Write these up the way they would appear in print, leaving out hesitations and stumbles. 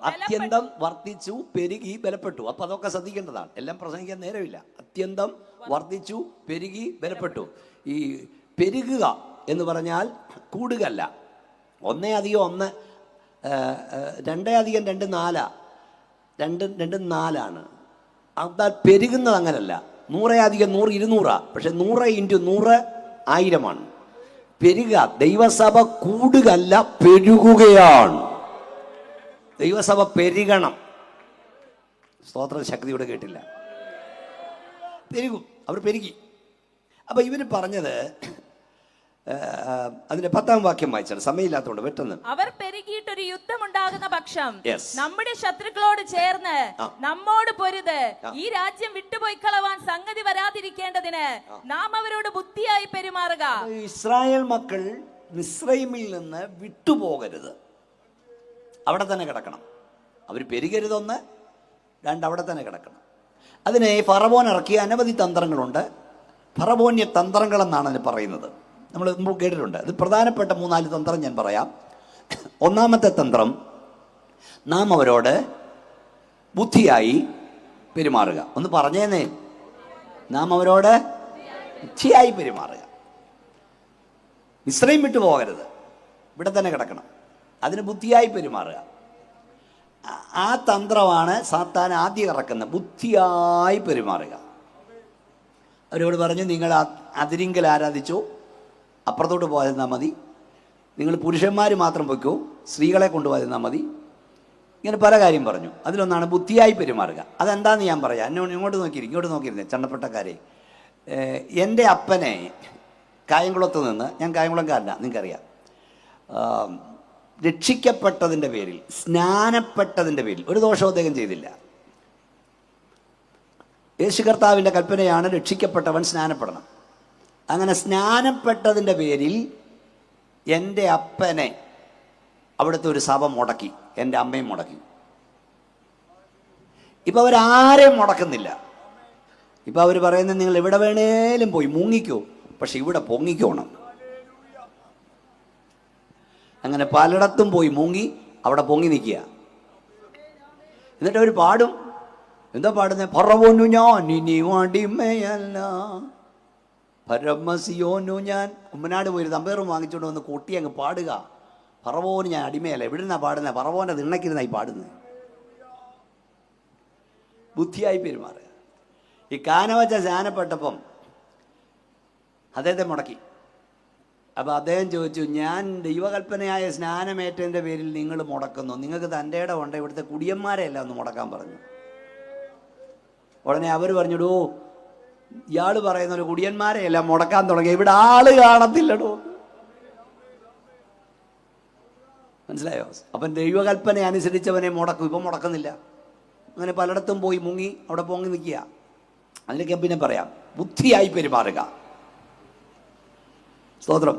അത്യന്തം വർദ്ധിച്ചു, പെരുകി, ബലപ്പെട്ടു. അപ്പൊ അതൊക്കെ ശ്രദ്ധിക്കേണ്ടതാണ്. എല്ലാം പ്രസംഗിക്കാൻ നേരമില്ല. അത്യന്തം വർദ്ധിച്ചു, പെരുകി, ബലപ്പെട്ടു. ഈ പെരുകുക എന്ന് പറഞ്ഞാൽ കൂടുകയല്ല. 1 + 1 2 + 2 4 2 4 എന്നാൽ പെരുകുന്നത് അങ്ങനല്ല. 100 + 100 200. പക്ഷെ 100 × 100 1000. പെരുകുക. ദൈവസഭ കൂടുകയല്ല, പെരുകുകയാണ്. ദൈവസഭ പെരുകണം. സ്തോത്ര ശക്തിയോടെ കേട്ടില്ല. പെരുകും. അവർ പെരുകി. അപ്പൊ ഇവര് പറഞ്ഞത് അതിന്റെ 10-ാം വാക്യം വായിച്ചാണ്. സമയമില്ലാത്തതുകൊണ്ട് പെട്ടെന്ന്. അവർ പെരുകിയിട്ടൊരു യുദ്ധമുണ്ടാകുന്ന പക്ഷം നമ്മുടെ ശത്രുക്കളോട് ചേർന്ന് നമ്മോട് പൊരുത് ഈ രാജ്യം വിട്ടുപോയി കളവാൻ സംഗതി വരാതിരിക്കേണ്ടതിന് നാം അവരോട് ബുദ്ധിയായി പെരുമാറുക. ഇസ്രായേൽ മക്കൾ മിസ്രൈമിൽ നിന്ന് വിട്ടുപോകരുത്. അവിടെ തന്നെ കിടക്കണം. അവർ പെരുകരുതൊന്ന്. 2 അവിടെ തന്നെ കിടക്കണം. അതിന് ഫറവോൻ ഇറക്കിയ അനവധി തന്ത്രങ്ങളുണ്ട്. ഫറവോന്യ തന്ത്രങ്ങളെന്നാണ് അതിന് പറയുന്നത്. നമ്മൾ മുമ്പ് കേട്ടിട്ടുണ്ട്. അത് പ്രധാനപ്പെട്ട 3-4 തന്ത്രം ഞാൻ പറയാം. 1-ാമത്തെ തന്ത്രം, നാം അവരോട് ബുദ്ധിയായി പെരുമാറുക. ഒന്ന് പറഞ്ഞേന്നേ. നാം അവരോട് ബുദ്ധിയായി പെരുമാറുക. മിസ്രൈം വിട്ടു പോകരുത്. ഇവിടെ തന്നെ കിടക്കണം. അതിന് ബുദ്ധിയായി പെരുമാറുക. ആ തന്ത്രമാണ് സാത്താൻ ആദ്യം ഇറക്കുന്നത്. ബുദ്ധിയായി പെരുമാറുക. അവരോട് പറഞ്ഞു, നിങ്ങൾ അതിരിങ്കൽ ആരാധിച്ചോ, അപ്പുറത്തോട്ട് പോയിരുന്നാൽ മതി. നിങ്ങൾ പുരുഷന്മാർ മാത്രം പൊയ്ക്കോ, സ്ത്രീകളെ കൊണ്ടുപോയിരുന്നാൽ മതി. ഇങ്ങനെ പല കാര്യം പറഞ്ഞു. അതിലൊന്നാണ് ബുദ്ധിയായി പെരുമാറുക. അതെന്താന്ന് ഞാൻ പറയാം. ഇങ്ങോട്ട് നോക്കിയിരുന്നേ ചണ്ടപ്പെട്ടക്കാരെ. എൻ്റെ അപ്പനെ കായംകുളത്ത് നിന്ന്, ഞാൻ കായംകുളംകാരനാണ്, നിങ്ങൾക്കറിയാം, രക്ഷിക്കപ്പെട്ടതിൻ്റെ പേരിൽ, സ്നാനപ്പെട്ടതിൻ്റെ പേരിൽ ഒരു ദോഷവും അദ്ദേഹം ചെയ്തില്ല. യേശു കർത്താവിൻ്റെ കൽപ്പനയാണ് രക്ഷിക്കപ്പെട്ടവൻ സ്നാനപ്പെടണം. അങ്ങനെ സ്നാനപ്പെട്ടതിൻ്റെ പേരിൽ എൻ്റെ അപ്പനെ അവിടുത്തെ ഒരു സഭ മുടക്കി, എൻ്റെ അമ്മയും മുടക്കി. ഇപ്പം അവരാരെയും മുടക്കുന്നില്ല. ഇപ്പം അവർ പറയുന്നത്, നിങ്ങൾ എവിടെ വേണേലും പോയി മുങ്ങിക്കോ, പക്ഷെ ഇവിടെ പൊങ്ങിക്കോണം. അങ്ങനെ പലയിടത്തും പോയി മുങ്ങി അവിടെ പൊങ്ങി നിൽക്കുക. എന്നിട്ട് അവർ പാടും. എന്താ പാടുന്നത്? ഫറവോനു ഞാൻ ഇനി അടിമയല്ല, പരമസിയോനു ഞാൻ. ഉമ്മനാട് പോയി തമ്പേറും വാങ്ങിച്ചുകൊണ്ട് വന്ന് കൊട്ടി അങ്ങ് പാടുക. ഫറവോന് ഞാൻ അടിമയല്ല. എവിടെ നിന്നാണ് പാടുന്നത്? ഫറവോൻ്റെ തിണ്ണക്കിരുന്നായി പാടുന്നത്. ബുദ്ധിയായി പെരുമാറുക. ഈ കാനവച്ച സ്നാനപ്പെട്ടപ്പം അദ്ദേഹത്തെ മുടക്കി. അപ്പോൾ അദ്ദേഹം ചോദിച്ചു, ഞാൻ ദൈവകൽപ്പനയായ സ്നാനമേറ്റതിൻ്റെ പേരിൽ നിങ്ങൾ മുടക്കുന്നു. നിങ്ങൾക്ക് തൻ്റെ ഇടം ഉണ്ട്, ഇവിടുത്തെ കുടിയന്മാരെയല്ല ഒന്ന് മുടക്കാൻ പറഞ്ഞു. ഉടനെ അവർ പറഞ്ഞിടൂ, ഇയാൾ പറയുന്ന ഒരു കുടിയന്മാരെ എല്ലാം മുടക്കാൻ തുടങ്ങി, ഇവിടെ ആള് കാണത്തില്ലടോ. മനസ്സിലായോ? അപ്പം ദൈവകൽപ്പന അനുസരിച്ചവനെ മുടക്കും. ഇപ്പം മുടക്കുന്നില്ല. അങ്ങനെ പലയിടത്തും പോയി മുങ്ങി അവിടെ പൊങ്ങി നിൽക്കുക. അതിലേക്ക് പിന്നെ പറയാം, ബുദ്ധിയായി പെരുമാറുക. സ്തോത്രം.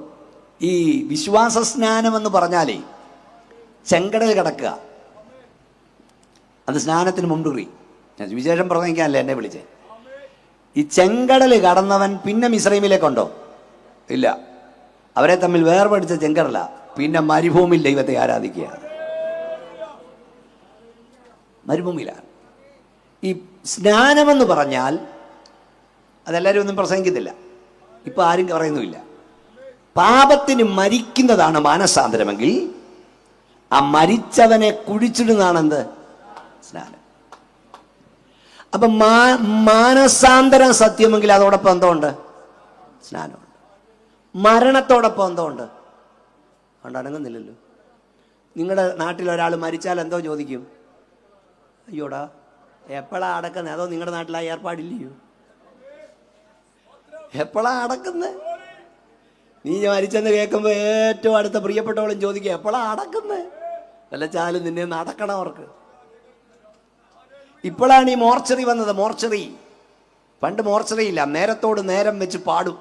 ഈ വിശ്വാസ സ്നാനം എന്ന് പറഞ്ഞാലേ ചെങ്കടൽ കിടക്കുക. അത് സ്നാനത്തിന് മുൻകുറി. ഞാൻ വിശേഷം പ്രസംഗിക്കാനല്ലേ എന്നെ വിളിച്ചേ. ഈ ചെങ്കടൽ കടന്നവൻ പിന്നെ മിസ്രൈമിലേക്കുണ്ടോ? ഇല്ല. അവരെ തമ്മിൽ വേർപെടുത്ത ചെങ്കടല. പിന്നെ മരുഭൂമിയിൽ ദൈവത്തെ ആരാധിക്കുക. മരുഭൂമിയിലാണ്. ഈ സ്നാനമെന്ന് പറഞ്ഞാൽ അതെല്ലാവരും ഒന്നും പ്രസംഗിക്കത്തില്ല. ഇപ്പം ആരും പറയുന്നുമില്ല. പാപത്തിന് മരിക്കുന്നതാണ് മാനസാന്തരമെങ്കിൽ, ആ മരിച്ചവനെ കുഴിച്ചിടുന്നതാണ് എന്ത്? സ്നാനം. അപ്പൊ മാനസാന്തരം സത്യമെങ്കിൽ അതോടൊപ്പം എന്തോ ഉണ്ട്? സ്നാനമുണ്ട്. മരണത്തോടൊപ്പം എന്തോ ഉണ്ട്? അടങ്ങുന്നില്ലല്ലോ. നിങ്ങളുടെ നാട്ടിൽ ഒരാൾ മരിച്ചാൽ എന്തോ ചോദിക്കും? അയ്യോടാ എപ്പോഴാ അടക്കുന്നത്? അതോ നിങ്ങളുടെ നാട്ടിൽ ആ ഏർപ്പാടില്ലയോ? എപ്പോഴാ അടക്കുന്നത്? നീ മരിച്ചെന്ന് കേൾക്കുമ്പോൾ ഏറ്റവും അടുത്ത പ്രിയപ്പെട്ടവളും ചോദിക്കുക, എപ്പോഴാ അടക്കുന്നത്? വല്ല ചാലും നിന്നെ നടക്കണം അവർക്ക്. ഇപ്പോഴാണ് ഈ മോർച്ചറി വന്നത്. മോർച്ചറി, പണ്ട് മോർച്ചറി ഇല്ല. നേരത്തോട് നേരം വെച്ച് പാടും.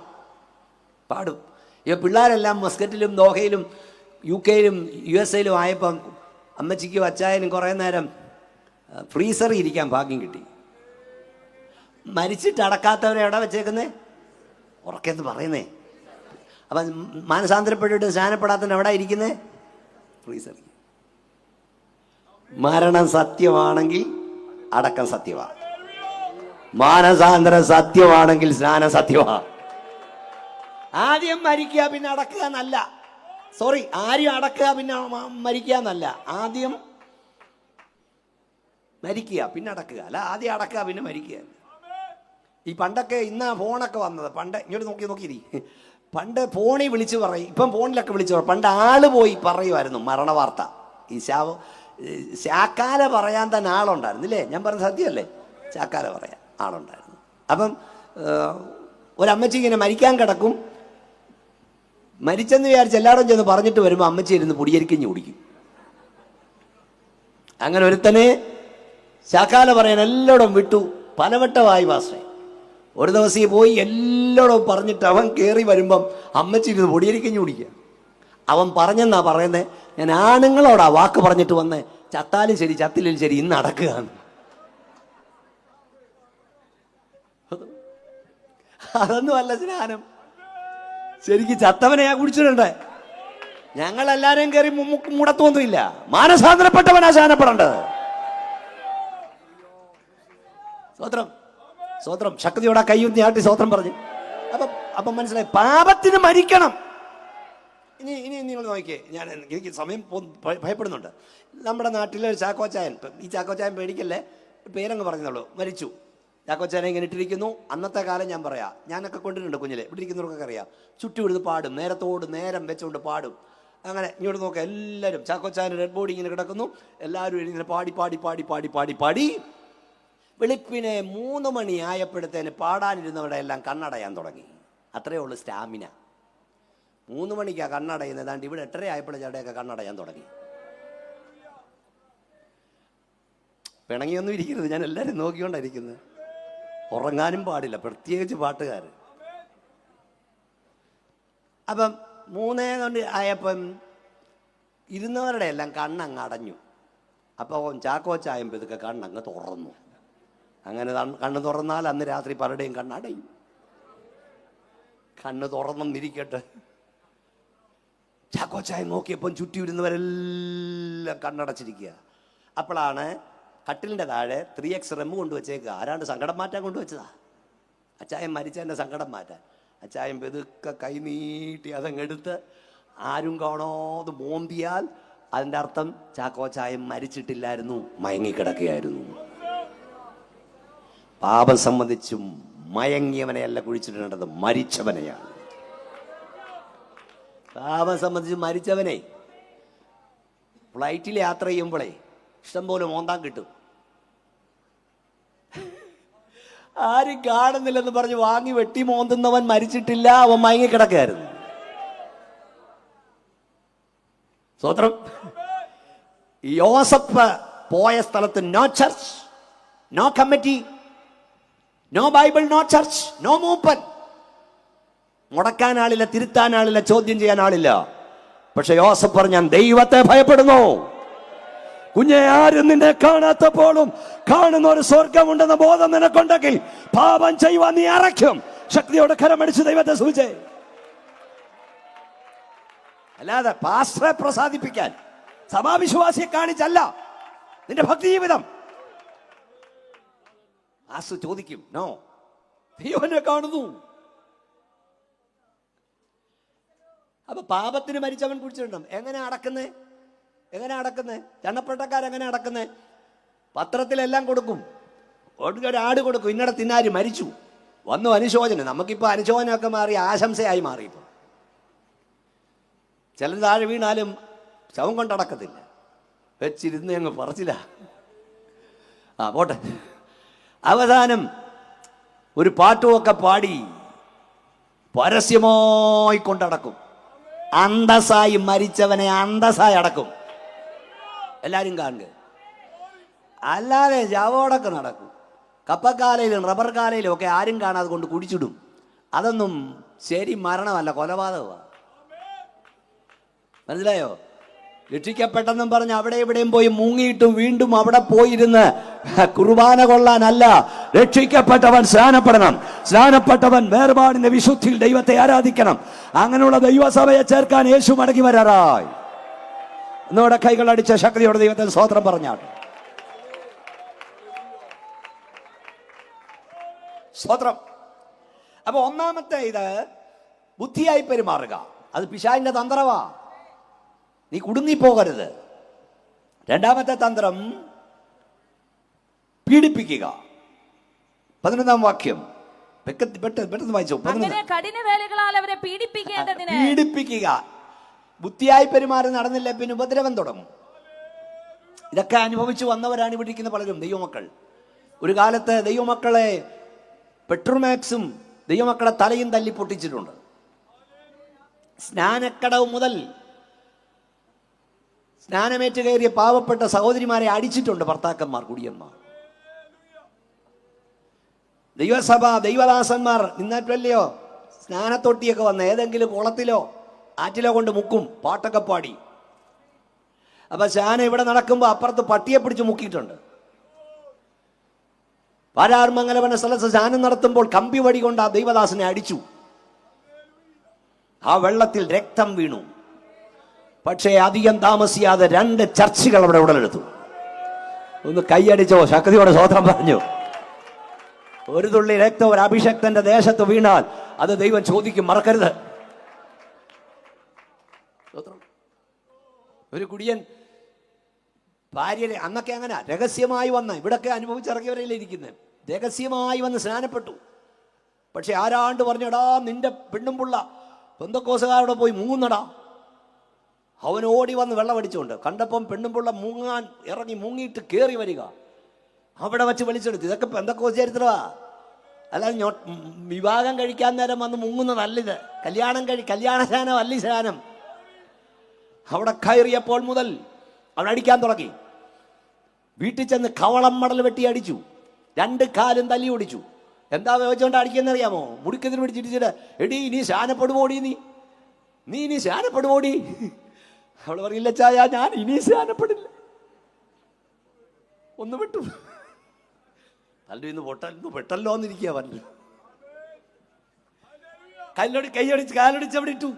ഇപ്പം പിള്ളേരെല്ലാം മസ്കറ്റിലും ദോഹയിലും UK യിലും USA യിലും ആയപ്പം അമ്മച്ചിക്കും അച്ചായനും കുറേ നേരം ഫ്രീസറിൽ ഇരിക്കാൻ ഭാഗ്യം കിട്ടി. മരിച്ചിട്ട് അടക്കാത്തവരെ എവിടെ വെച്ചേക്കുന്നേ? ഉറക്കെന്ന് പറയുന്നേ. അപ്പം മാനസാന്തരപ്പെട്ടിട്ട് സ്നാനപ്പെടാത്തവൻ എവിടെ ഇരിക്കുന്നേ? ഫ്രീസറിൽ. മരണം സത്യമാണെങ്കിൽ അടക്കം സത്യമാണ്. മാനസാന്തരം സത്യമാണെങ്കിൽ സ്നാനം സത്യമാണ്. ആദ്യം മരിക്കുക പിന്നെ അടക്കുക എന്നല്ല. സോറി, ആദ്യം അടക്കുക പിന്നെ മരിക്കുക എന്നല്ല. ആദ്യം മരിക്കുക പിന്നെ അടക്കുക, അല്ല ആദ്യം അടക്കുക പിന്നെ മരിക്കുക. ഈ പണ്ടൊക്കെ, ഇന്നാ ഫോണൊക്കെ വന്നത്, പണ്ട് ഇങ്ങോട്ട് നോക്കി പണ്ട് ഫോണിൽ വിളിച്ച് പറയും, ഇപ്പം ഫോണിലൊക്കെ വിളിച്ച് പറയും. പണ്ട് ആള് പോയി പറയുമായിരുന്നു മരണവാർത്ത. ഈ ശാക്കാല പറയാൻ തന്നെ ആളുണ്ടായിരുന്നില്ലേ? ഞാൻ പറഞ്ഞ സത്യമല്ലേ? ശാക്കാല പറയാൻ ആളുണ്ടായിരുന്നു. അപ്പം ഒരമ്മച്ചി ഇങ്ങനെ മരിക്കാൻ കിടക്കും. മരിച്ചെന്ന് വിചാരിച്ച് എല്ലാവരും ചെന്ന് പറഞ്ഞിട്ട് വരുമ്പോൾ അമ്മച്ചി ഇരുന്ന് പൊടിയരിക്കഞ്ഞ് കുടിക്കും. അങ്ങനെ ഒരുത്തനെ ശാക്കാല പറയാൻ എല്ലായിടും വിട്ടു. പലവട്ടമായി പാസ്റ്റേ. ഒരു ദിവസം പോയി എല്ലായിടും പറഞ്ഞിട്ട് അവൻ കയറി വരുമ്പം അമ്മച്ചി ഇരുന്ന് പൊടിയരിക്കഞ്ഞ് കുടിക്കുക. അവൻ പറഞ്ഞെന്നാ പറയുന്നത്, ഞാൻ ആണുങ്ങളോടാ വാക്ക് പറഞ്ഞിട്ട് വന്ന്, ചത്താലും ശരി ചത്തിലും ശരി ഇന്ന് അടക്കുകയാണ്. അതൊന്നും അല്ല സ്നാനം. ശരിക്കും ചത്തവനെയാ കുടിച്ചിട്ടുണ്ടേ. ഞങ്ങളെല്ലാരെയും കയറി മുടത്തൊന്നുമില്ല. മാനസാന്തരപ്പെട്ടവനാ സ്നാനപ്പെടേണ്ടത്. സ്വത്രം സ്വത്രം ശക്തിയോടെ കൈയുന്തി ആട്ടി സ്വത്രം പറഞ്ഞു. അപ്പം മനസ്സിലായി, പാപത്തിന് മരിക്കണം. ഇനി നിങ്ങൾ നോക്കിയേ, എനിക്ക് സമയം ഭയപ്പെടുന്നുണ്ട്. നമ്മുടെ നാട്ടിലെ ഒരു ചാക്കോച്ചായൻ, ഈ ചാക്കോച്ചായൻ പേടിക്കല്ലേ, പേരങ്ങ് പറഞ്ഞുള്ളൂ, മരിച്ചു. ചാക്കോച്ചായനെ ഇങ്ങനെ ഇട്ടിരിക്കുന്നു. അന്നത്തെ കാലം ഞാൻ പറയാം, ഞാനൊക്കെ കൊണ്ടിട്ടുണ്ട് കുഞ്ഞിലെ, ഇവിടെ ഇരിക്കുന്നവർക്കൊക്കെ അറിയാം. ചുറ്റും എടുത്ത് പാടും, നേരത്തോട് നേരം വെച്ചുകൊണ്ട് പാടും. അങ്ങനെ ഇങ്ങോട്ട് നോക്കാം, എല്ലാവരും ചാക്കോച്ചായൻ ഡെഡ് ബോഡി ഇങ്ങനെ കിടക്കുന്നു. എല്ലാവരും ഇങ്ങനെ പാടി പാടി പാടി പാടി പാടി പാടി വെളുപ്പിനെ 3 മണി ആയപ്പോഴത്തേന് പാടാനിരുന്നവരുടെ എല്ലാം കണ്ണടയാൻ തുടങ്ങി. അത്രയേ ഉള്ളൂ സ്റ്റാമിന. 3 മണിക്കാണ് കണ്ണടയുന്നത്. ഏതാണ്ട് ഇവിടെ 8:30 ആയപ്പോഴും ചേട്ടയൊക്കെ കണ്ണടയാൻ തുടങ്ങി. പിണങ്ങിയൊന്നും ഇരിക്കരുത്, ഞാൻ എല്ലാവരും നോക്കിക്കൊണ്ടിരിക്കുന്നത്. ഉറങ്ങാനും പാടില്ല, പ്രത്യേകിച്ച് പാട്ടുകാർ. അപ്പം 3 ആയപ്പം ഇരുന്നവരുടെ എല്ലാം കണ്ണങ്ങ് അടഞ്ഞു. അപ്പോൾ ചാക്കോച്ചായപ്പോൾ ഇതൊക്കെ കണ്ണങ്ങ് തുറന്നു. അങ്ങനെ കണ്ണ് തുറന്നാൽ അന്ന് രാത്രി പലരുടെയും കണ്ണടയും. കണ്ണ് തുറന്നിരിക്കട്ടെ. ചാക്കോച്ചായ നോക്കിയപ്പം ചുറ്റി ഇരുന്നവരെല്ലാം കണ്ണടച്ചിരിക്കുക. അപ്പോഴാണ് കട്ടിലിൻ്റെ താഴെ 3X റെമ്മ് കൊണ്ടുവച്ചേക്കുക. ആരാണ്ട് സങ്കടം മാറ്റാൻ കൊണ്ടുവച്ചതാ. അച്ചായൻ മരിച്ചതിൻ്റെ സങ്കടം മാറ്റാൻ. അച്ചായൻ പെതുക്കെ കൈ നീട്ടി അതങ്ങെടുത്ത് ആരും കാണാതെ മോന്തിയാൽ അതിൻ്റെ അർത്ഥം ചാക്കോച്ചായൻ മരിച്ചിട്ടില്ലായിരുന്നു, മയങ്ങിക്കിടക്കുകയായിരുന്നു. പാപം സംബന്ധിച്ചും മയങ്ങിയവനെയല്ല കുഴിച്ചിടേണ്ടത്, മരിച്ചവനെയാണ്. പാപം സംബന്ധിച്ച് മരിച്ചവനെ ഫ്ലൈറ്റിൽ യാത്ര ചെയ്യുമ്പോഴേ ഇഷ്ടംപോലെ മോന്താൻ കിട്ടും. ആരും കാണുന്നില്ലെന്ന് പറഞ്ഞ് വാങ്ങി വെട്ടി മോന്തുന്നവൻ മരിച്ചിട്ടില്ല, അവൻ മയങ്ങിക്കിടക്കുകയായിരുന്നു. സ്വത്രം. യോസഫ് പോയ സ്ഥലത്ത് no church, no committee, no Bible, no church, no മൂപ്പൻ. മുടക്കാൻ ആളില്ല, തിരുത്താൻ ആളില്ല, ചോദ്യം ചെയ്യാൻ ആളില്ല. പക്ഷെ യോസഫ് പറഞ്ഞു, ഞാൻ ദൈവത്തെ ഭയപ്പെടുന്നു. കുഞ്ഞെ, ആരും നിന്നെ കാണാത്തപ്പോഴും കാണുന്ന ഒരു സ്വർഗമുണ്ടെന്ന ബോധം നിനക്കുണ്ടെങ്കിൽ പാപം ചെയ്യുവാൻ നീ അറയ്ക്കും. ശക്തിയോടെ കരമടിച്ച് ദൈവത്തെ സൂചിച്ചേ. അല്ലാതെ പാസ്റ്ററെ പ്രസാദിപ്പിക്കാൻ, സഭാവിശ്വാസിയെ കാണിച്ചല്ല നിന്റെ ഭക്തി ജീവിതം. ആസ് ചോദിക്കും, നോ, ദൈവനെ കാണുന്നു. അപ്പൊ പാപത്തിന് മരിച്ചവൻ കുടിച്ചിട്ടുണ്ടും. എങ്ങനെ അടക്കുന്നേ? ചണ്ണപ്പട്ടക്കാരെങ്ങനെ അടക്കുന്നേ? പത്രത്തിലെല്ലാം കൊടുക്കും, ഒരാട് കൊടുക്കും, ഇന്നടത്ത് ഇന്നാര് മരിച്ചു, വന്നു അനുശോചനം. നമുക്കിപ്പോ അനുശോചനമൊക്കെ മാറി ആശംസയായി മാറി. ഇപ്പൊ ചിലർ താഴെ വീണാലും ശവം കൊണ്ടടക്കത്തില്ല, വെച്ചിരുന്ന് അങ്ങ് പറച്ചില്ല. പോട്ടെ. അവസാനം ഒരു പാട്ടുമൊക്കെ പാടി പരസ്യമായി കൊണ്ടടക്കും. അന്തസ്സായി മരിച്ചവനെ അന്തസ്സായി അടക്കും, എല്ലാവരും കാണുക. അല്ലാതെ ശവമടക്കം നടക്കും. കപ്പക്കാലയിലും റബ്ബർ കാലയിലും ഒക്കെ ആരും കാണാതെ കൊണ്ട് കുടിച്ചിടും. അതൊന്നും ശരി മരണമല്ല, കൊലപാതകമാണ്. മനസ്സിലായോ? രക്ഷിക്കപ്പെട്ടെന്നും പറഞ്ഞ് അവിടെ ഇവിടെയും പോയി മുങ്ങിയിട്ടും വീണ്ടും അവിടെ പോയിരുന്ന് കുർബാന കൊള്ളാനല്ല. രക്ഷിക്കപ്പെട്ടവൻ സ്നാനപ്പെടണം. സ്നാനപ്പെട്ടവൻ വേർപാടിന്റെ വിശുദ്ധിയിൽ ദൈവത്തെ ആരാധിക്കണം. അങ്ങനെയുള്ള ദൈവസഭയെ ചേർക്കാൻ യേശു മടങ്ങി വരാറായി. ഒന്നുകൂടെ കൈകൾ അടിച്ച ശക്തിയോടെ ദൈവത്തിന് സ്തോത്രം പറഞ്ഞാണ്. സ്തോത്രം. അപ്പൊ ഒന്നാമത്തെ ഇത് ബുദ്ധിയായി പെരുമാറുക. അത് പിശാചിന്റെ തന്ത്രമാ, നീ കുടുങ്ങിപ്പോകരുത്. രണ്ടാമത്തെ തന്ത്രം പീഡിപ്പിക്കുക. 11-ാം വാക്യം പെട്ടെന്ന് വായിച്ചു. കഠിനവേലകളാൽ അവരെ പീഡിപ്പിക്കുക. ബുദ്ധിയായി പെരുമാറി നടന്നില്ല, പിന്നെ ഉപദ്രവം തുടങ്ങും. ഇതൊക്കെ അനുഭവിച്ചു വന്നവരാണ് ഇവിടെ ഇരിക്കുന്ന പലരും ദൈവമക്കൾ. ഒരു കാലത്ത് ദൈവമക്കളെ പെട്രോമാക്സും ദൈവമക്കളെ തലയും തല്ലി പൊട്ടിച്ചിട്ടുണ്ട്. സ്നാനക്കടവ് മുതൽ സ്നാനമേറ്റ് കയറിയ പാവപ്പെട്ട സഹോദരിമാരെ അടിച്ചിട്ടുണ്ട് ഭർത്താക്കന്മാർ, കുടിയന്മാർ. ദൈവസഭ ദൈവദാസന്മാർ നിന്നിട്ടല്ലയോ സ്നാനത്തൊട്ടിയൊക്കെ വന്ന് ഏതെങ്കിലും കുളത്തിലോ ആറ്റിലോ കൊണ്ട് മുക്കും, പാട്ടൊക്കെ പാടി. അപ്പൊ സ്നാനം ഇവിടെ നടക്കുമ്പോൾ അപ്പുറത്ത് പട്ടിയെ പിടിച്ച് മുക്കിയിട്ടുണ്ട്. പാരാർമംഗലം എന്ന സ്ഥലത്ത് സ്നാനം നടത്തുമ്പോൾ കമ്പി വടി കൊണ്ട് ആ ദൈവദാസനെ അടിച്ചു. ആ വെള്ളത്തിൽ രക്തം വീണു. പക്ഷേ അധികം താമസിയാതെ 2 ചർച്ചുകൾ അവിടെ ഉടലെടുത്തു. ഒന്ന് കൈയടിച്ചോ, ശക്തിയോടെ സ്തോത്രം പറഞ്ഞു. ഒരു തുള്ളി രക്തം ഒരു അഭിഷക്തന്റെ ദേശത്ത് വീണാൽ അത് ദൈവം ചോദിക്കും, മറക്കരുത്. ഒരു കുടിയൻ ഭാര്യയെ അന്നൊക്കെ അങ്ങനെ രഹസ്യമായി വന്ന, ഇവിടൊക്കെ അനുഭവിച്ചിറങ്ങിയവരല്ലേ ഇരിക്കുന്നത്, രഹസ്യമായി വന്ന് സ്നാനപ്പെട്ടു. പക്ഷെ ആരാണ്ട് പറഞ്ഞടാ നിന്റെ പെണ്ണുംപിള്ള പെന്തക്കോസുകാരോടെ പോയി മുങ്ങുന്നടാ. അവൻ ഓടി വന്ന് വെള്ളം അടിച്ചുകൊണ്ട് കണ്ടപ്പം പെണ്ണുംപിള്ള മുങ്ങാൻ ഇറങ്ങി മുങ്ങിയിട്ട് കയറി വരിക, അവിടെ വെച്ച് വലിച്ചെടുത്തു. ഇതൊക്കെ പെന്തക്കോസ് ചരിത്രമാ, അല്ലാതെ വിവാഹം കഴിക്കാൻ നേരം വന്ന് മുങ്ങുന്നതല്ലിത്. കല്യാണ ശാനം അല്ല ശാനം. അവിടെ കയറിയപ്പോൾ മുതൽ അവൻ അടിക്കാൻ തുടങ്ങി. വീട്ടിൽ ചെന്ന് കവളം മടൽ വെട്ടി അടിച്ചു, 2 കാലും തല്ലി ഓടിച്ചു. എന്താ വെച്ചുകൊണ്ട് അടിക്കുന്നറിയാമോ? മുടുക്കത്തിന് പിടിച്ചിട്ട് എടി നീ ശാനപ്പെടുപോടി, നീ ഇനി ശാനപ്പെടുപോടി. അവള് പറയില്ല ചായ, ഞാൻ ഇനി ശാനപ്പെടില്ല. ഒന്ന് വിട്ടു തല്ലു, ഇന്ന് പെട്ടല്ലോ എന്നിരിക്കുക പറഞ്ഞു. കൈയടിച്ച് കാലടിച്ച് അവിടെ ഇട്ടു.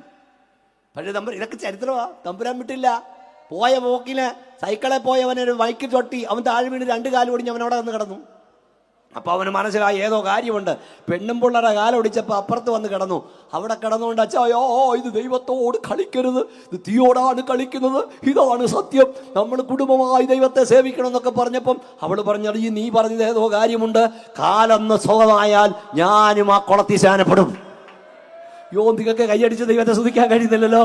പക്ഷേ ഇതൊക്കെ ചരിത്രമാ, തമ്പുരാൻ വിട്ടില്ല. പോയ പോക്കിന് സൈക്കിളെ പോയവനൊരു ബൈക്ക് ചൊട്ടി അവൻ താഴെ വീണ് 2 കാല് ഒടിഞ്ഞ് അവനവിടെ വന്ന് കിടന്നു. അപ്പോൾ അവന് മനസ്സിലായി ഏതോ കാര്യമുണ്ട്. പെണ്ണുംപിള്ളയുടെ കാലൊടിച്ചപ്പോൾ അപ്പുറത്ത് വന്ന് കിടന്നു. അവിടെ കിടന്നുകൊണ്ട് അച്ഛായോ ഇത് ദൈവത്തോട് കളിക്കരുത്, ഇത് തീയോടാണ് കളിക്കുന്നത്, ഇതാണ് സത്യം, നമ്മൾ കുടുംബമായി ദൈവത്തെ സേവിക്കണം എന്നൊക്കെ പറഞ്ഞപ്പം അവൾ പറഞ്ഞത് നീ പറഞ്ഞത് ഏതോ കാര്യമുണ്ട്, കാലൊന്ന് സുഖമായാൽ ഞാനും ആ കുളത്തിൽ സ്നാനപ്പെടും. നിങ്ങൾക്ക് കൈയടിച്ച് ദൈവത്തെ സ്തുതിക്കാൻ കഴിയുന്നില്ലല്ലോ.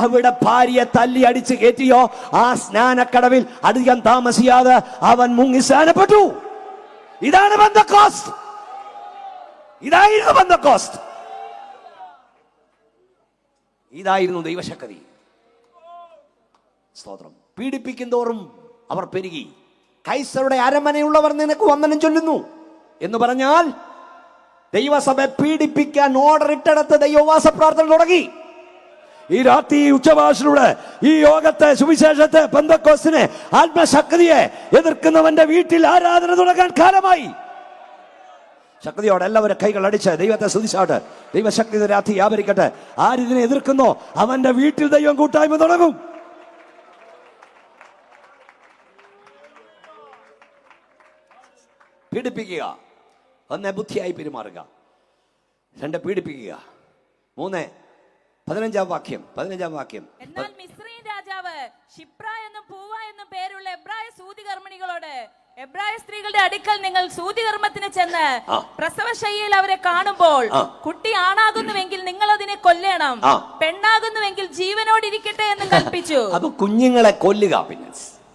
അവിടെ ഭാര്യയെ തല്ലി അടിച്ച് കയറ്റിയോ ആ സ്നാനക്കടവിൽ അധികം താമസിയാതെ അവൻ മുങ്ങി സ്നാനപ്പെട്ടു. ഇതാണ് പെന്തക്കോസ്ത്. ഇതായിരുന്നു പെന്തക്കോസ്ത്. ഇതായിരുന്നു ദൈവശക്തി. സ്തോത്രം. പീഡിപ്പിക്കും തോറും അവർ പെരുകി. കൈസറുടെ അരമനയുള്ളവർ നിനക്ക് വന്ദനം ചൊല്ലുന്നു എന്ന് പറഞ്ഞാൽ ദൈവസഭയെ പീഡിപ്പിക്കാൻ ഓർഡർ ഇട്ടെടുത്ത് ദൈവവാസ പ്രാർത്ഥന തുടങ്ങി. ഈ രാത്രി ഉച്ചഭാഷയിലൂടെ ഈ യോഗത്തെ, സുവിശേഷത്തെ, പെന്തക്കോസ്തിനെ, ആത്മശക്തിയെ എതിർക്കുന്നവന്റെ വീട്ടിൽ ആരാധന തുടങ്ങാൻ കാലമായി. ശക്തിയോടെ എല്ലാവരും കൈകൾ അടിച്ച് ദൈവത്തെ സ്തുതിച്ചാട്ട്. ദൈവശക്തി രാത്രി വ്യാപരിക്കട്ടെ. ആരിതിനെ എതിർക്കുന്നോ അവന്റെ വീട്ടിൽ ദൈവം കൂട്ടായ്മ തുടങ്ങും. പീഡിപ്പിക്കുക. 1 ബുദ്ധിയായി പെരുമാറുക. 2 പീഡിപ്പിക്കുക. 3 15-ാം വാക്യം. എന്നാൽ മിസ്രയീം രാജാവ് ശിപ്ര എന്നും പൂവ എന്നും പേരുള്ള എബ്രായ സൂതികർമ്മിണികളോട് എബ്രായ സ്ത്രീകളുടെ അടുക്കൽ നിങ്ങൾ സൂതികർമ്മത്തിന് ചെന്ന് പ്രസവശയ്യയിൽ അവരെ കാണുമ്പോൾ കുട്ടി ആണാകുന്നുവെങ്കിൽ നിങ്ങൾ അതിനെ കൊല്ലണം, പെണ്ണാകുന്നുവെങ്കിൽ ജീവനോടിരിക്കട്ടെ എന്ന് കൽപ്പിച്ചു. അപ്പൊ കുഞ്ഞുങ്ങളെ കൊല്ലുക. പിന്നെ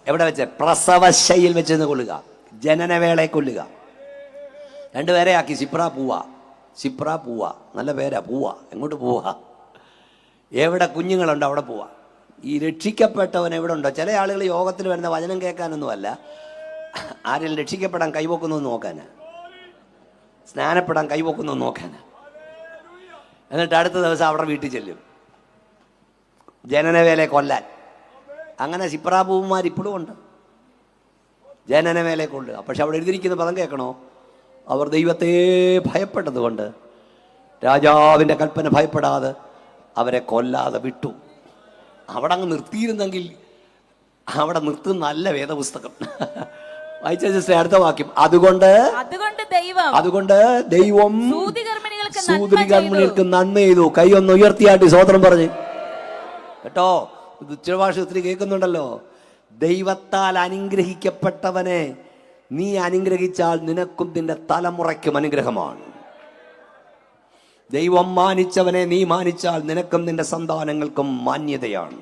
എവിടെ വെച്ച്? പ്രസവശയ്യയിൽ വെച്ച് കൊല്ലുക, ജനനവേളയെ കൊല്ലുക. 2 പേരെ ആക്കി. ശിപ്ര പൂവ നല്ല പേരാ. പൂവ എങ്ങോട്ട് പോവാ? എവിടെ കുഞ്ഞുങ്ങളുണ്ടോ അവിടെ പോവാ. ഈ രക്ഷിക്കപ്പെട്ടവൻ എവിടെ ഉണ്ടോ? ചില ആളുകൾ യോഗത്തിൽ വരുന്ന വചനം കേൾക്കാനൊന്നുമല്ല, ആരെങ്കിലും രക്ഷിക്കപ്പെടാൻ കൈവക്കുന്നു നോക്കാനാ, സ്നാനപ്പെടാൻ കൈവക്കുന്നു നോക്കാനാ. എന്നിട്ട് അടുത്ത ദിവസം അവിടെ വീട്ടിൽ ചെല്ലും ജനനവേലയെ കൊല്ലാൻ. അങ്ങനെ ശിപ്രാപൂവന്മാർ ഇപ്പോഴും ഉണ്ട്, ജനനവേലയെ കൊല്ലുക. പക്ഷെ അവിടെ എഴുതിയിരിക്കുന്ന പദം കേൾക്കണോ? അവർ ദൈവത്തെ ഭയപ്പെട്ടതുകൊണ്ട് രാജാവിൻ്റെ കൽപ്പന ഭയപ്പെടാതെ അവരെ കൊല്ലാതെ വിട്ടു. അവിടെ അങ്ങ് നിർത്തിയിരുന്നെങ്കിൽ അവിടെ നിർത്തും നല്ല വേദപുസ്തകം. വായിച്ച സിസ്റ്റർ അടുത്ത വാക്യം. അതുകൊണ്ട് ദൈവം സൂതികർമ്മിണികൾക്ക് നന്മ ചെയ്തു. കൈ ഒന്ന് ഉയർത്തിയാട്ടി സ്വതന്ത്രം പറഞ്ഞ് കേട്ടോ. ഉച്ചഭാഷ ഒത്തിരി കേൾക്കുന്നുണ്ടല്ലോ. ദൈവത്താൽ അനുഗ്രഹിക്കപ്പെട്ടവനെ നീ അനുഗ്രഹിച്ചാൽ നിനക്കും നിന്റെ തലമുറയ്ക്കും അനുഗ്രഹമാണ്. ദൈവം മാനിച്ചവനെ നീ മാനിച്ചാൽ നിനക്കും നിന്റെ സന്താനങ്ങൾക്കും മാന്യതയാണ്.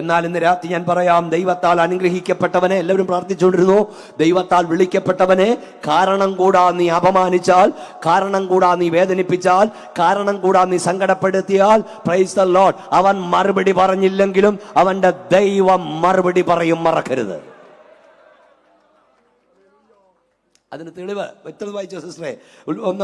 എന്നാൽ ഇന്ന് രാത്രി ഞാൻ പറയാം, ദൈവത്താൽ അനുഗ്രഹിക്കപ്പെട്ടവനെ, എല്ലാവരും പ്രാർത്ഥിച്ചുകൊണ്ടിരുന്നു, ദൈവത്താൽ വിളിക്കപ്പെട്ടവനെ കാരണം കൂടാ നീ അപമാനിച്ചാൽ, കാരണം കൂടാ നീ വേദനിപ്പിച്ചാൽ, കാരണം കൂടാ നീ സങ്കടപ്പെടുത്തിയാൽ, പ്രൈസ് ദി ലോർഡ്, അവൻ മറുപടി പറഞ്ഞില്ലെങ്കിലും അവന്റെ ദൈവം മറുപടി പറയും, മറക്കരുത്. അതിന് തെളിവ് വ്യക്തത വായിച്ചോ സിസ്റ്ററെ.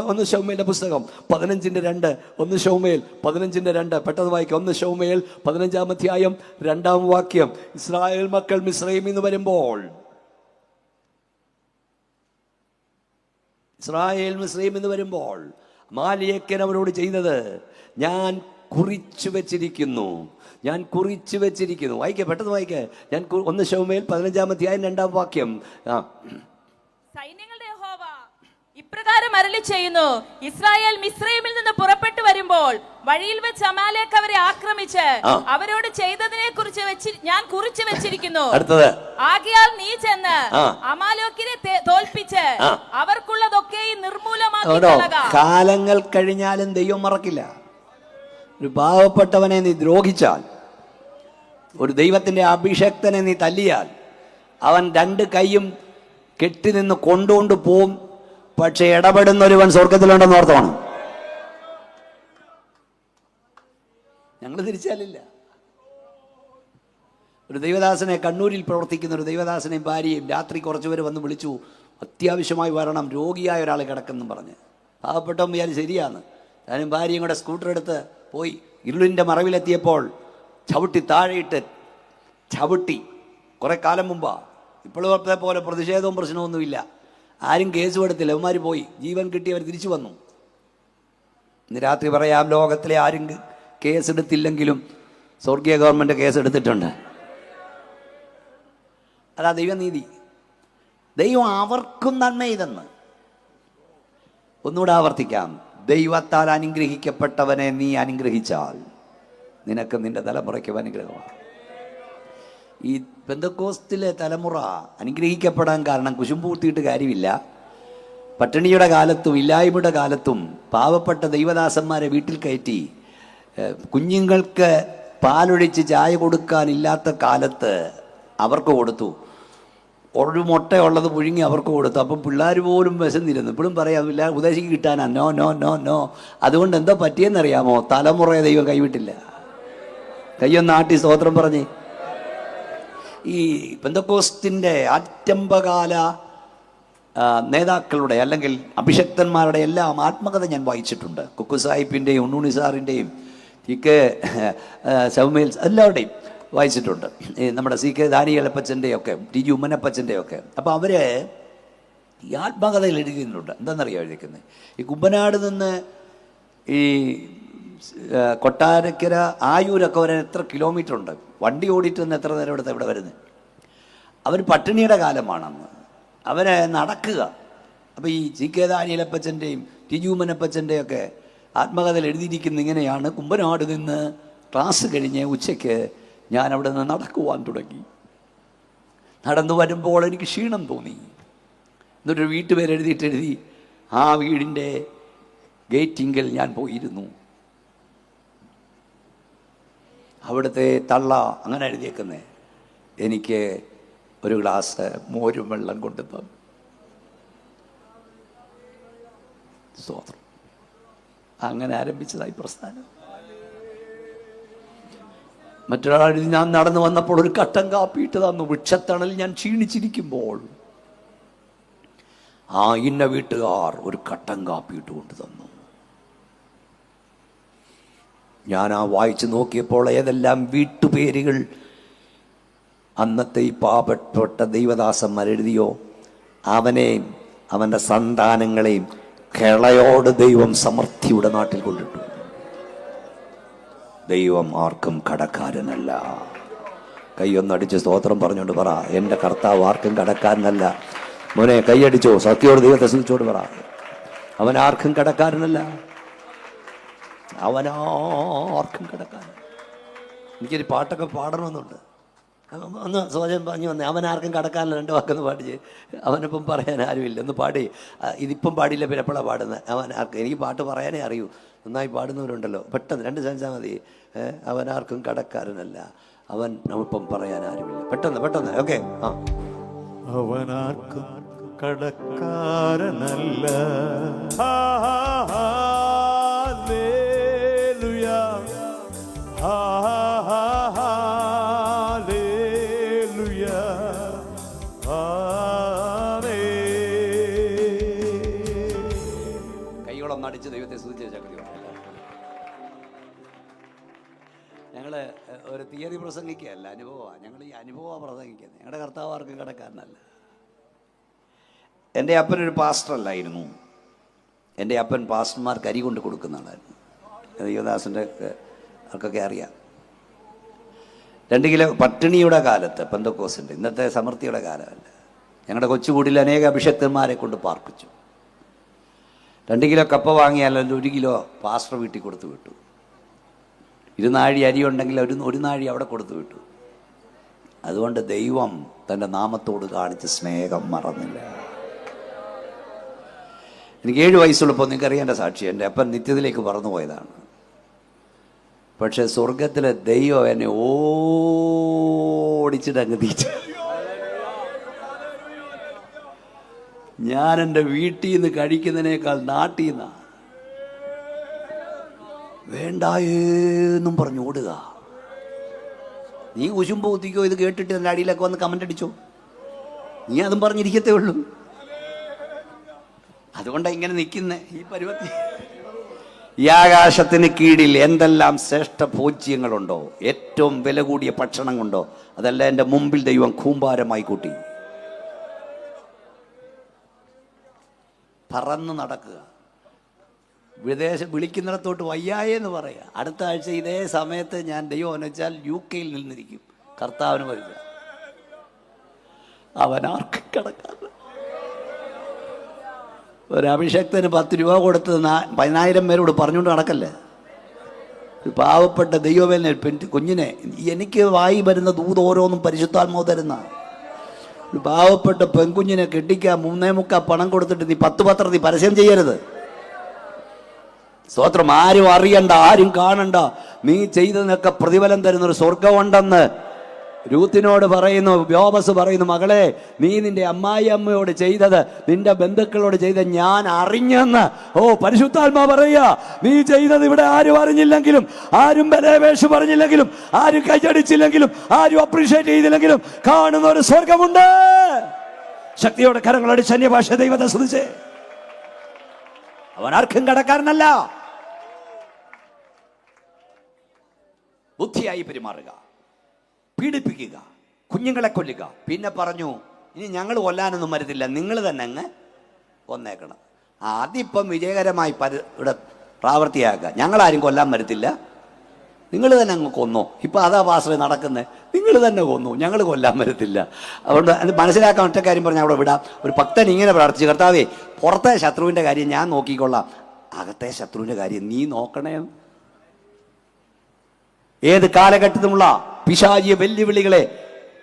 ഒന്ന് ശൗമേലിന്റെ പുസ്തകം 15:2. 1 ശൗമേൽ 15:2 പെട്ടെന്ന് വായിക്കാം. 1 ശൗമേൽ 15-ാം അധ്യായം 2-ാം വാക്യം. ഇസ്രായേൽ മക്കൾ മിസ്രയീമിൽ നിന്ന് വരുമ്പോൾ അമാലേക്യൻ അവരോട് ചെയ്തത് ഞാൻ കുറിച്ചു വെച്ചിരിക്കുന്നു. വായിക്കേ, പെട്ടെന്ന് വായിക്കേ. 1 ശൗമേൽ 15-ാം അധ്യായം 2-ാം വാക്യം. സൈന്യങ്ങളുടെ യഹോവ ഇപ്രകാരം അരുളി ചെയ്യുന്നു, ഇസ്രായേൽ മിസ്രയീമിൽ നിന്ന് പുറപ്പെട്ടു വരുമ്പോൾ വഴിയിൽ വെച്ച് അമാലേക്ക് അവരെ ആക്രമിച്ച് അവരോട് ചെയ്തതിനെ കുറിച്ച് ഞാൻ കുറിച്ചു വെച്ചിരിക്കുന്നു. ആകയാൽ നീ ചെന്ന് അമാലേക്കിനെ തോൽപ്പിച്ച് അവർക്കുള്ളതൊക്കെയും നിർമൂലമാക്കി കളക. കാലങ്ങൾ കഴിഞ്ഞാലും ദൈവം മറക്കില്ല. ഒരു പാവപ്പെട്ടവനെ നീ ദ്രോഹിച്ചാൽ, ഒരു ദൈവത്തിന്റെ അഭിഷക്തനെ നീ തല്ലിയാൽ, അവൻ 2 കൈയും കെട്ടി നിന്ന് കൊണ്ടുകൊണ്ട് പോവും. പക്ഷെ ഇടപെടുന്ന ഒരുവൻ സ്വർഗത്തിലുണ്ടെന്ന് ഓർത്തോണം. ഞങ്ങൾ തിരിച്ചാലില്ല. ഒരു ദൈവദാസനെ, കണ്ണൂരിൽ പ്രവർത്തിക്കുന്ന ഒരു ദൈവദാസനെയും ഭാര്യയും രാത്രി കുറച്ചുപേര് വന്ന് വിളിച്ചു, അത്യാവശ്യമായി വരണം, രോഗിയായ ഒരാൾ കിടക്കെന്നും പറഞ്ഞ്. പാവപ്പെട്ടവൻ വിചാരിച്ച് ശരിയാണ്. ഞാനും ഭാര്യയും കൂടെ സ്കൂട്ടർ എടുത്ത് പോയി. ഇരുളിൻ്റെ മറവിലെത്തിയപ്പോൾ താഴെയിട്ട് ചവിട്ടി. കുറെ കാലം മുമ്പാ. ഇപ്പോഴത്തെ പോലെ പ്രതിഷേധവും പ്രശ്നമൊന്നുമില്ല. ആരും കേസും എടുത്തില്ല. അവന്മാർ പോയി, ജീവൻ കിട്ടി, അവർ തിരിച്ചു വന്നു. ഇന്ന് രാത്രി പറയാം, ലോകത്തിലെ ആരും കേസെടുത്തില്ലെങ്കിലും സ്വർഗീയ ഗവൺമെൻറ് കേസെടുത്തിട്ടുണ്ട്. അതാ ദൈവനീതി. ദൈവം അവർക്കും നന്മ ചെയ്തെന്ന്. ഒന്നുകൂടെ ആവർത്തിക്കാം. ദൈവത്താൽ അനുഗ്രഹിക്കപ്പെട്ടവനെ നീ അനുഗ്രഹിച്ചാൽ നിനക്ക് നിന്റെ തലമുറയ്ക്കും അനുഗ്രഹമാണ്. ഈ പെന്തക്കോസ്തിലെ തലമുറ അനുഗ്രഹിക്കപ്പെടാൻ കാരണം കുശുമ്പ് കുത്തിയിട്ട് കാര്യമില്ല. പട്ടിണിയുടെ കാലത്തും ഇല്ലായ്മയുടെ കാലത്തും പാവപ്പെട്ട ദൈവദാസന്മാരെ വീട്ടിൽ കയറ്റി കുഞ്ഞുങ്ങൾക്ക് പാലൊഴിച്ച് ചായ കൊടുക്കാനില്ലാത്ത കാലത്ത് അവർക്ക് കൊടുത്തു. ഒരു മുട്ടയുള്ളത് പുഴുങ്ങി അവർക്ക് കൊടുത്തു. അപ്പം പിള്ളേർ പോലും വിശന്നിരുന്നു. ഇപ്പോഴും പറയാം, ഉപദേശിക്ക് കിട്ടാനാ, നോ നോ നോ നോ. അതുകൊണ്ട് എന്തോ പറ്റിയെന്നറിയാമോ? തലമുറയെ ദൈവം കൈവിട്ടില്ല. കയ്യൊന്നാട്ടി സ്തോത്രം പറഞ്ഞ്. ഈ പെന്തക്കോസ്തിൻ്റെ ആറ്റംബകാല നേതാക്കളുടെ അല്ലെങ്കിൽ അഭിഷക്തന്മാരുടെ എല്ലാം ആത്മകഥ ഞാൻ വായിച്ചിട്ടുണ്ട്. കുക്കു സാഹിബിൻ്റെയും ഉണ്ണുണ്ണി സാറിൻ്റെയും TK സൗമേൽ എല്ലാവരുടെയും വായിച്ചിട്ടുണ്ട്. നമ്മുടെ CK ദാനിയേലപ്പച്ചൻ്റെയൊക്കെ TG ഉമ്മനപ്പച്ചൻ്റെയൊക്കെ. അപ്പോൾ അവർ ഈ ആത്മകഥയിൽ എഴുതിയിട്ടുണ്ട്. എന്താണെന്നറിയാം എഴുതിക്കുന്നത്? ഈ കുമ്പനാട് നിന്ന് ഈ കൊട്ടാരക്കര ആയൂരൊക്കെ വരാൻ എത്ര കിലോമീറ്റർ ഉണ്ട്? വണ്ടി ഓടിയിട്ട് നിന്ന് എത്ര നേരം എടുത്ത് ഇവിടെ വരുന്നത്? അവർ പട്ടിണിയുടെ കാലമാണെന്ന് അവരെ നടക്കുക. അപ്പോൾ ഈ CK ദാനിയേലപ്പച്ചൻ്റെയും TG ഉമ്മനപ്പച്ചൻ്റെയൊക്കെ ആത്മകഥയിൽ എഴുതിയിരിക്കുന്ന ഇങ്ങനെയാണ്: കുമ്പനാട് നിന്ന് ക്ലാസ് കഴിഞ്ഞ് ഉച്ചയ്ക്ക് ഞാൻ അവിടെ നിന്ന് നടക്കുവാൻ തുടങ്ങി. നടന്നു വരുമ്പോൾ എനിക്ക് ക്ഷീണം തോന്നി. എന്നിട്ടൊരു വീട്ടുപേരെഴുതി ആ വീടിൻ്റെ ഗേറ്റിങ്കിൽ ഞാൻ പോയിരുന്നു. അവിടുത്തെ തള്ള അങ്ങനെ എഴുതിയേക്കുന്നത് എനിക്ക് ഒരു ഗ്ലാസ് മോരും വെള്ളം കൊണ്ടു തന്നു. സ്തോത്രം. അങ്ങനെ ആരംഭിച്ചതായി പ്രസ്ഥാനം. മറ്റൊരാൾ ഞാൻ നടന്നു വന്നപ്പോൾ ഒരു കട്ടൻ കാപ്പിയിട്ട് തന്നു. വൃക്ഷത്തണൽ ഞാൻ ക്ഷീണിച്ചിരിക്കുമ്പോൾ ആ ഇന്ന വീട്ടുകാർ ഒരു കട്ടൻ കാപ്പിയിട്ട് കൊണ്ട് തന്നു. ഞാൻ ആ വായിച്ചു നോക്കിയപ്പോൾ ഏതെല്ലാം വീട്ടുപേരുകൾ അന്നത്തെ ഈ പാവപ്പെട്ട ദൈവദാസന്മാർ എഴുതിയോ അവനെയും അവൻ്റെ സന്താനങ്ങളെയും കിളയോട് ദൈവം സമൃദ്ധിയുടെ നാട്ടിൽ കൊണ്ടിട്ടു. ദൈവം ആർക്കും കടക്കാരനല്ല. കൈയൊന്നടിച്ച് സ്തോത്രം പറഞ്ഞുകൊണ്ട് പറ, എൻ്റെ കർത്താവ് ആർക്കും കടക്കാരനല്ല. മോനെ കൈയടിച്ചോ, സത്യോട് ദൈവത്തെ സ്തുതിച്ചോട് പറ, അവൻ ആർക്കും കടക്കാരനല്ല. അവനാർക്കും കടക്കാരൻ. എനിക്കൊരു പാട്ടൊക്കെ പാടണമെന്നുണ്ട്. ഒന്ന് സ്വയം പറഞ്ഞു വന്നേ, അവനാർക്കും കടക്കാരനല്ല. 2 വാക്കൊന്ന് പാടിച്ച്. അവനിപ്പം പറയാൻ ആരുമില്ല. ഒന്ന് പാടി. ഇതിപ്പം പാടില്ല, പിന്നെ എപ്പോഴാണ് പാടുന്നത്? അവനാർക്കും. എനിക്ക് പാട്ട് പറയാനേ അറിയൂ. നന്നായി പാടുന്നവരുണ്ടല്ലോ. പെട്ടെന്ന് 2 സെൻസാൽ മതി. അവനാർക്കും കടക്കാരനല്ല, അവൻ നമ്മളിപ്പം പറയാൻ ആരുമില്ല. പെട്ടെന്ന് ഓക്കെ. അവനാർക്കും കടക്കാരനല്ല. കൈയോളം അടിച്ച് ദൈവത്തെ സ്തുതിച്ച് ചക്രി. ഞങ്ങൾ ഒരു തിയറി പ്രസംഗിക്കുകയല്ല, അനുഭവമാണ്. ഞങ്ങൾ ഈ അനുഭവമാണ് പ്രസംഗിക്കുന്നത്. ഞങ്ങളുടെ കർത്താവ് ആർക്കും കടക്കാരനല്ല. എൻ്റെ അപ്പനൊരു പാസ്റ്ററല്ലായിരുന്നു. എൻ്റെ അപ്പൻ പാസ്റ്റർമാർക്ക് അരി കൊണ്ട് കൊടുക്കുന്ന ആളായിരുന്നു. ദേവദാസിൻ്റെ ആർക്കൊക്കെ അറിയാം. 2 കിലോ പട്ടിണിയുടെ കാലത്ത്, പെന്തക്കോസിൻ്റെ, ഇന്നത്തെ സമൃദ്ധിയുടെ കാലമല്ല, ഞങ്ങളുടെ കൊച്ചുകൂടിൽ അനേക അഭിഷക്തന്മാരെ കൊണ്ട് പാർപ്പിച്ചു. 2 കിലോ കപ്പ വാങ്ങിയാലല്ലോ 1 കിലോ പാസ്റ്റർ വീട്ടിൽ കൊടുത്തു വിട്ടു. 1 നാഴി അരി ഉണ്ടെങ്കിൽ 1 നാഴി അവിടെ കൊടുത്തു വിട്ടു. അതുകൊണ്ട് ദൈവം തൻ്റെ നാമത്തോട് കാണിച്ച സ്നേഹം മറന്നില്ല. എനിക്ക് 7 വയസ്സുള്ളപ്പോൾ നിങ്ങൾക്കറിയേണ്ട സാക്ഷി, എൻ്റെ അപ്പൻ നിത്യത്തിലേക്ക് പറന്നു പോയതാണ്. പക്ഷെ സ്വർഗത്തിലെ ദൈവം എന്നെ ഓടിച്ചിട്ട് അങ്ങ് തീറ്റ. ഞാൻ എൻ്റെ വീട്ടിൽ നിന്ന് കഴിക്കുന്നതിനേക്കാൾ നാട്ടിൽ നിന്നാ വേണ്ടായെന്നും പറഞ്ഞു ഓടുക. നീ കുശുമ്പോ കുത്തിക്കോ, ഇത് കേട്ടിട്ട് എൻ്റെ അടിയിലൊക്കെ വന്ന് കമൻ്റ് അടിച്ചോ, നീ അതും പറഞ്ഞിരിക്കത്തേ ഉള്ളൂ. അതുകൊണ്ടാണ് ഇങ്ങനെ നിൽക്കുന്ന ഈ പരുവത്തി. ഈ ആകാശത്തിന് കീഴിൽ എന്തെല്ലാം ശ്രേഷ്ഠ ഭോജ്യങ്ങളുണ്ടോ, ഏറ്റവും വില കൂടിയ ഭക്ഷണം കൊണ്ടോ, അതെല്ലാം എൻ്റെ മുമ്പിൽ ദൈവം കൂമ്പാരമായി കൂട്ടി. പറന്ന് നടക്കുക. വിളിക്കുന്നിടത്തോട്ട് വയ്യായെന്ന് പറയുക. അടുത്ത ആഴ്ച ഇതേ സമയത്ത് ഞാൻ ദൈവം വെച്ചാൽ UK നിന്നിരിക്കും. കർത്താവിന് വരുക. അവനാർക്ക് കടക്കാറ്. ഒരു അഭിഷക്തന് 10 രൂപ കൊടുത്ത് 10,000 പേരോട് പറഞ്ഞുകൊണ്ട് നടക്കല്ലേ. ഒരു പാവപ്പെട്ട ദൈവവേനെ കുഞ്ഞിനെ, എനിക്ക് വായി വരുന്ന ദൂത് ഓരോന്നും പരിശുദ്ധാത്മാവ് തരുന്ന ഒരു പാവപ്പെട്ട പെൺകുഞ്ഞിനെ കെട്ടിക്കാൻ 3.25 പണം കൊടുത്തിട്ട് നീ 10 പത്രത്തിൽ പരസ്യം ചെയ്യരുത്. സ്തോത്രം. ആരും അറിയണ്ട, ആരും കാണണ്ട. നീ ചെയ്തതിനൊക്കെ പ്രതിഫലം തരുന്നൊരു സ്വർഗമുണ്ടെന്ന് രൂത്തിനോട് പറയുന്നു. യോബസ് പറയുന്നു, മകളെ, നീ നിന്റെ അമ്മായിയമ്മയോട് ചെയ്തത്, നിന്റെ ബന്ധുക്കളോട് ചെയ്തത് ഞാൻ അറിഞ്ഞെന്ന്. പരിശുദ്ധാത്മാ പറയുക, നീ ചെയ്തത് ഇവിടെ ആരും അറിഞ്ഞില്ലെങ്കിലും, ആരും ബലേവേഷ് പറഞ്ഞില്ലെങ്കിലും, ആരും കൈയടിച്ചില്ലെങ്കിലും, ആരും അപ്രീഷിയേറ്റ് ചെയ്തില്ലെങ്കിലും കാണുന്ന ഒരു സ്വർഗമുണ്ട്. ശക്തിയോടെ കരങ്ങളടിച്ച് അന്യഭാഷ ദൈവത്തെ സ്തുതിച്ചേ. അവൻ ആർക്കും കടക്കാരനല്ല. ബുദ്ധിയായി പെരുമാറുക, പീഡിപ്പിക്കുക, കുഞ്ഞുങ്ങളെ കൊല്ലുക. പിന്നെ പറഞ്ഞു, ഇനി ഞങ്ങൾ കൊല്ലാനൊന്നും വരുന്നില്ല, നിങ്ങൾ തന്നെ അങ്ങ് കൊന്നേക്കണം. അതിപ്പം വിജയകരമായി ഇവിടെ പ്രാവർത്തിയാക്കുക. ഞങ്ങളാരും കൊല്ലാൻ വരത്തില്ല, നിങ്ങൾ തന്നെ അങ്ങ് കൊന്നോ. ഇപ്പം അതാ പാസ്റ്ററെ നടക്കുന്നത്. നിങ്ങൾ തന്നെ കൊന്നു, ഞങ്ങൾ കൊല്ലാൻ വരത്തില്ല. അതുകൊണ്ട് അത് മനസ്സിലാക്കാൻ ഒറ്റ കാര്യം പറഞ്ഞാൽ അവിടെ വിടാം. ഒരു ഭക്തൻ ഇങ്ങനെ പ്രാർത്ഥിച്ചു, കർത്താവേ, പുറത്തെ ശത്രുവിൻ്റെ കാര്യം ഞാൻ നോക്കിക്കൊള്ളാം, അകത്തെ ശത്രുവിൻ്റെ കാര്യം നീ നോക്കണേ. ഏത് കാലഘട്ടത്തിലുള്ള പിശാചിയ വെല്ലുവിളികളെ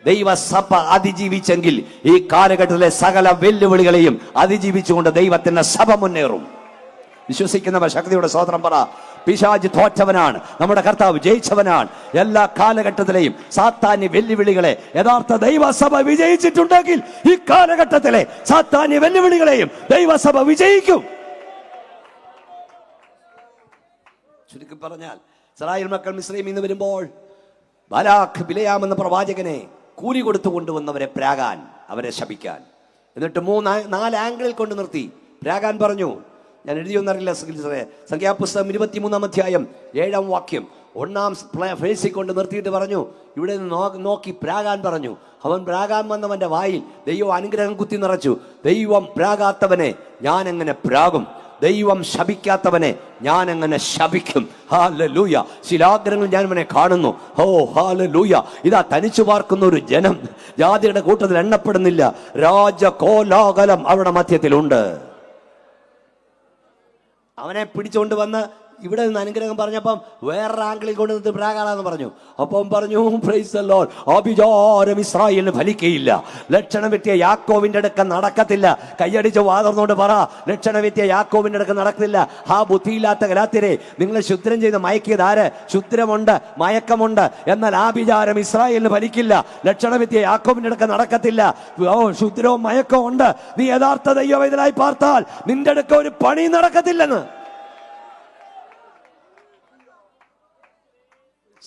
ദൈവസഭ അതിജീവിച്ചെങ്കിൽ ഈ കാലഘട്ടത്തിലെ സകല വെല്ലുവിളികളെയും അതിജീവിച്ചുകൊണ്ട് ദൈവത്തിന്റെ സഭ മുന്നേറും. വിശ്വസിക്കുന്നവർ ശക്തിയുടെ സ്തോത്രം പറ. പിശാച് തോറ്റവനാണ്, നമ്മുടെ കർത്താവ് ജയിച്ചവനാണ്. എല്ലാ കാലഘട്ടത്തിലെയും സാത്താന്യ വെല്ലുവിളികളെ യഥാർത്ഥ ദൈവസഭ വിജയിച്ചിട്ടുണ്ടെങ്കിൽ ഈ കാലഘട്ടത്തിലെ സാത്താന്യ വെല്ലുവിളികളെയും ദൈവസഭ വിജയിക്കും. ചുരുക്കി പറഞ്ഞാൽ, ഇസ്രായേൽ മക്കൾ മിസ്രയീമിൽ നിന്ന് വരുമ്പോൾ ബാലാഖ് ബിലയാം എന്ന പ്രവാചകനെ കൂലി കൊടുത്തു കൊണ്ടുവന്നവരെ പ്രാകാൻ, അവരെ ശപിക്കാൻ, എന്നിട്ട് 4 ആംഗിളിൽ കൊണ്ട് നിർത്തി പ്രാകാൻ പറഞ്ഞു. ഞാൻ എഴുതിയൊന്നറിയില്ല, സംഖ്യാപുസ്തകം 23-ാം അധ്യായം 7-ാം വാക്യം 1-ാം ഫേസിൽ കൊണ്ട് നിർത്തിയിട്ട് പറഞ്ഞു, ഇവിടെ നിന്ന് നോക്കി പ്രാകാൻ പറഞ്ഞു. അവൻ പ്രാകാൻ വന്നവന്റെ വായിൽ ദൈവം അനുഗ്രഹം കുത്തി നിറച്ചു. ദൈവം പ്രാകാത്തവനെ ഞാൻ എങ്ങനെ പ്രാകും? ദൈവം ശപിക്കാത്തവനെ ഞാൻ അങ്ങനെ ശപിക്കും. ഹല്ലേലൂയ. ശിലാഗ്രഹങ്ങൾ ഞാൻ അവനെ കാണുന്നു. ഓ ഹല്ലേലൂയ. ഇതാ തനിച്ചു പാർക്കുന്ന ഒരു ജനം, ജാതിയുടെ കൂട്ടത്തിൽ എണ്ണപ്പെടുന്നില്ല. രാജകോലാഹലം അവരുടെ മധ്യത്തിലുണ്ട്. അവനെ പിടിച്ചുകൊണ്ട് വന്ന് ഇവിടെ നിന്ന് അനുഗ്രഹം പറഞ്ഞപ്പം വേറൊരു ആംഗിളിൽ കൊണ്ടുവന്നിട്ട് പ്രാകാളാന്ന് പറഞ്ഞു. അപ്പം പറഞ്ഞു, പ്രൈസ് ദി ലോർഡ്, അഭിചാരം ഇസ്രായേലിന് ഫലിക്കയില്ല. ലക്ഷണം വ്യക്തിയ യാക്കോവിന്റെ അടുക്ക നടക്കത്തില്ല. കയ്യടിച്ച് വാതർന്നോണ്ട് പറ, ലക്ഷണം വ്യക്തിയ യാക്കോവിന്റെ അടുക്ക നടക്കത്തില്ല. ആ ബുദ്ധിയില്ലാത്ത ഗലാത്യരെ, നിങ്ങൾ ശുദ്രം ചെയ്ത് മയക്കിയത് ആര്? ശുദ്രമുണ്ട്, മയക്കമുണ്ട്, എന്നാൽ ആഭിചാരം ഇസ്രായേലിന് ഫലിക്കില്ല. ലക്ഷണം വ്യക്തിയ യാക്കോവിന്റെ അടുക്ക നടക്കത്തില്ല. ശുദ്രവും മയക്കവും ഉണ്ട്. നീ യഥാർത്ഥ ദൈവവേദനായി പാർത്താൽ നിന്റെ അടുക്ക ഒരു പണി നടക്കത്തില്ലെന്ന്.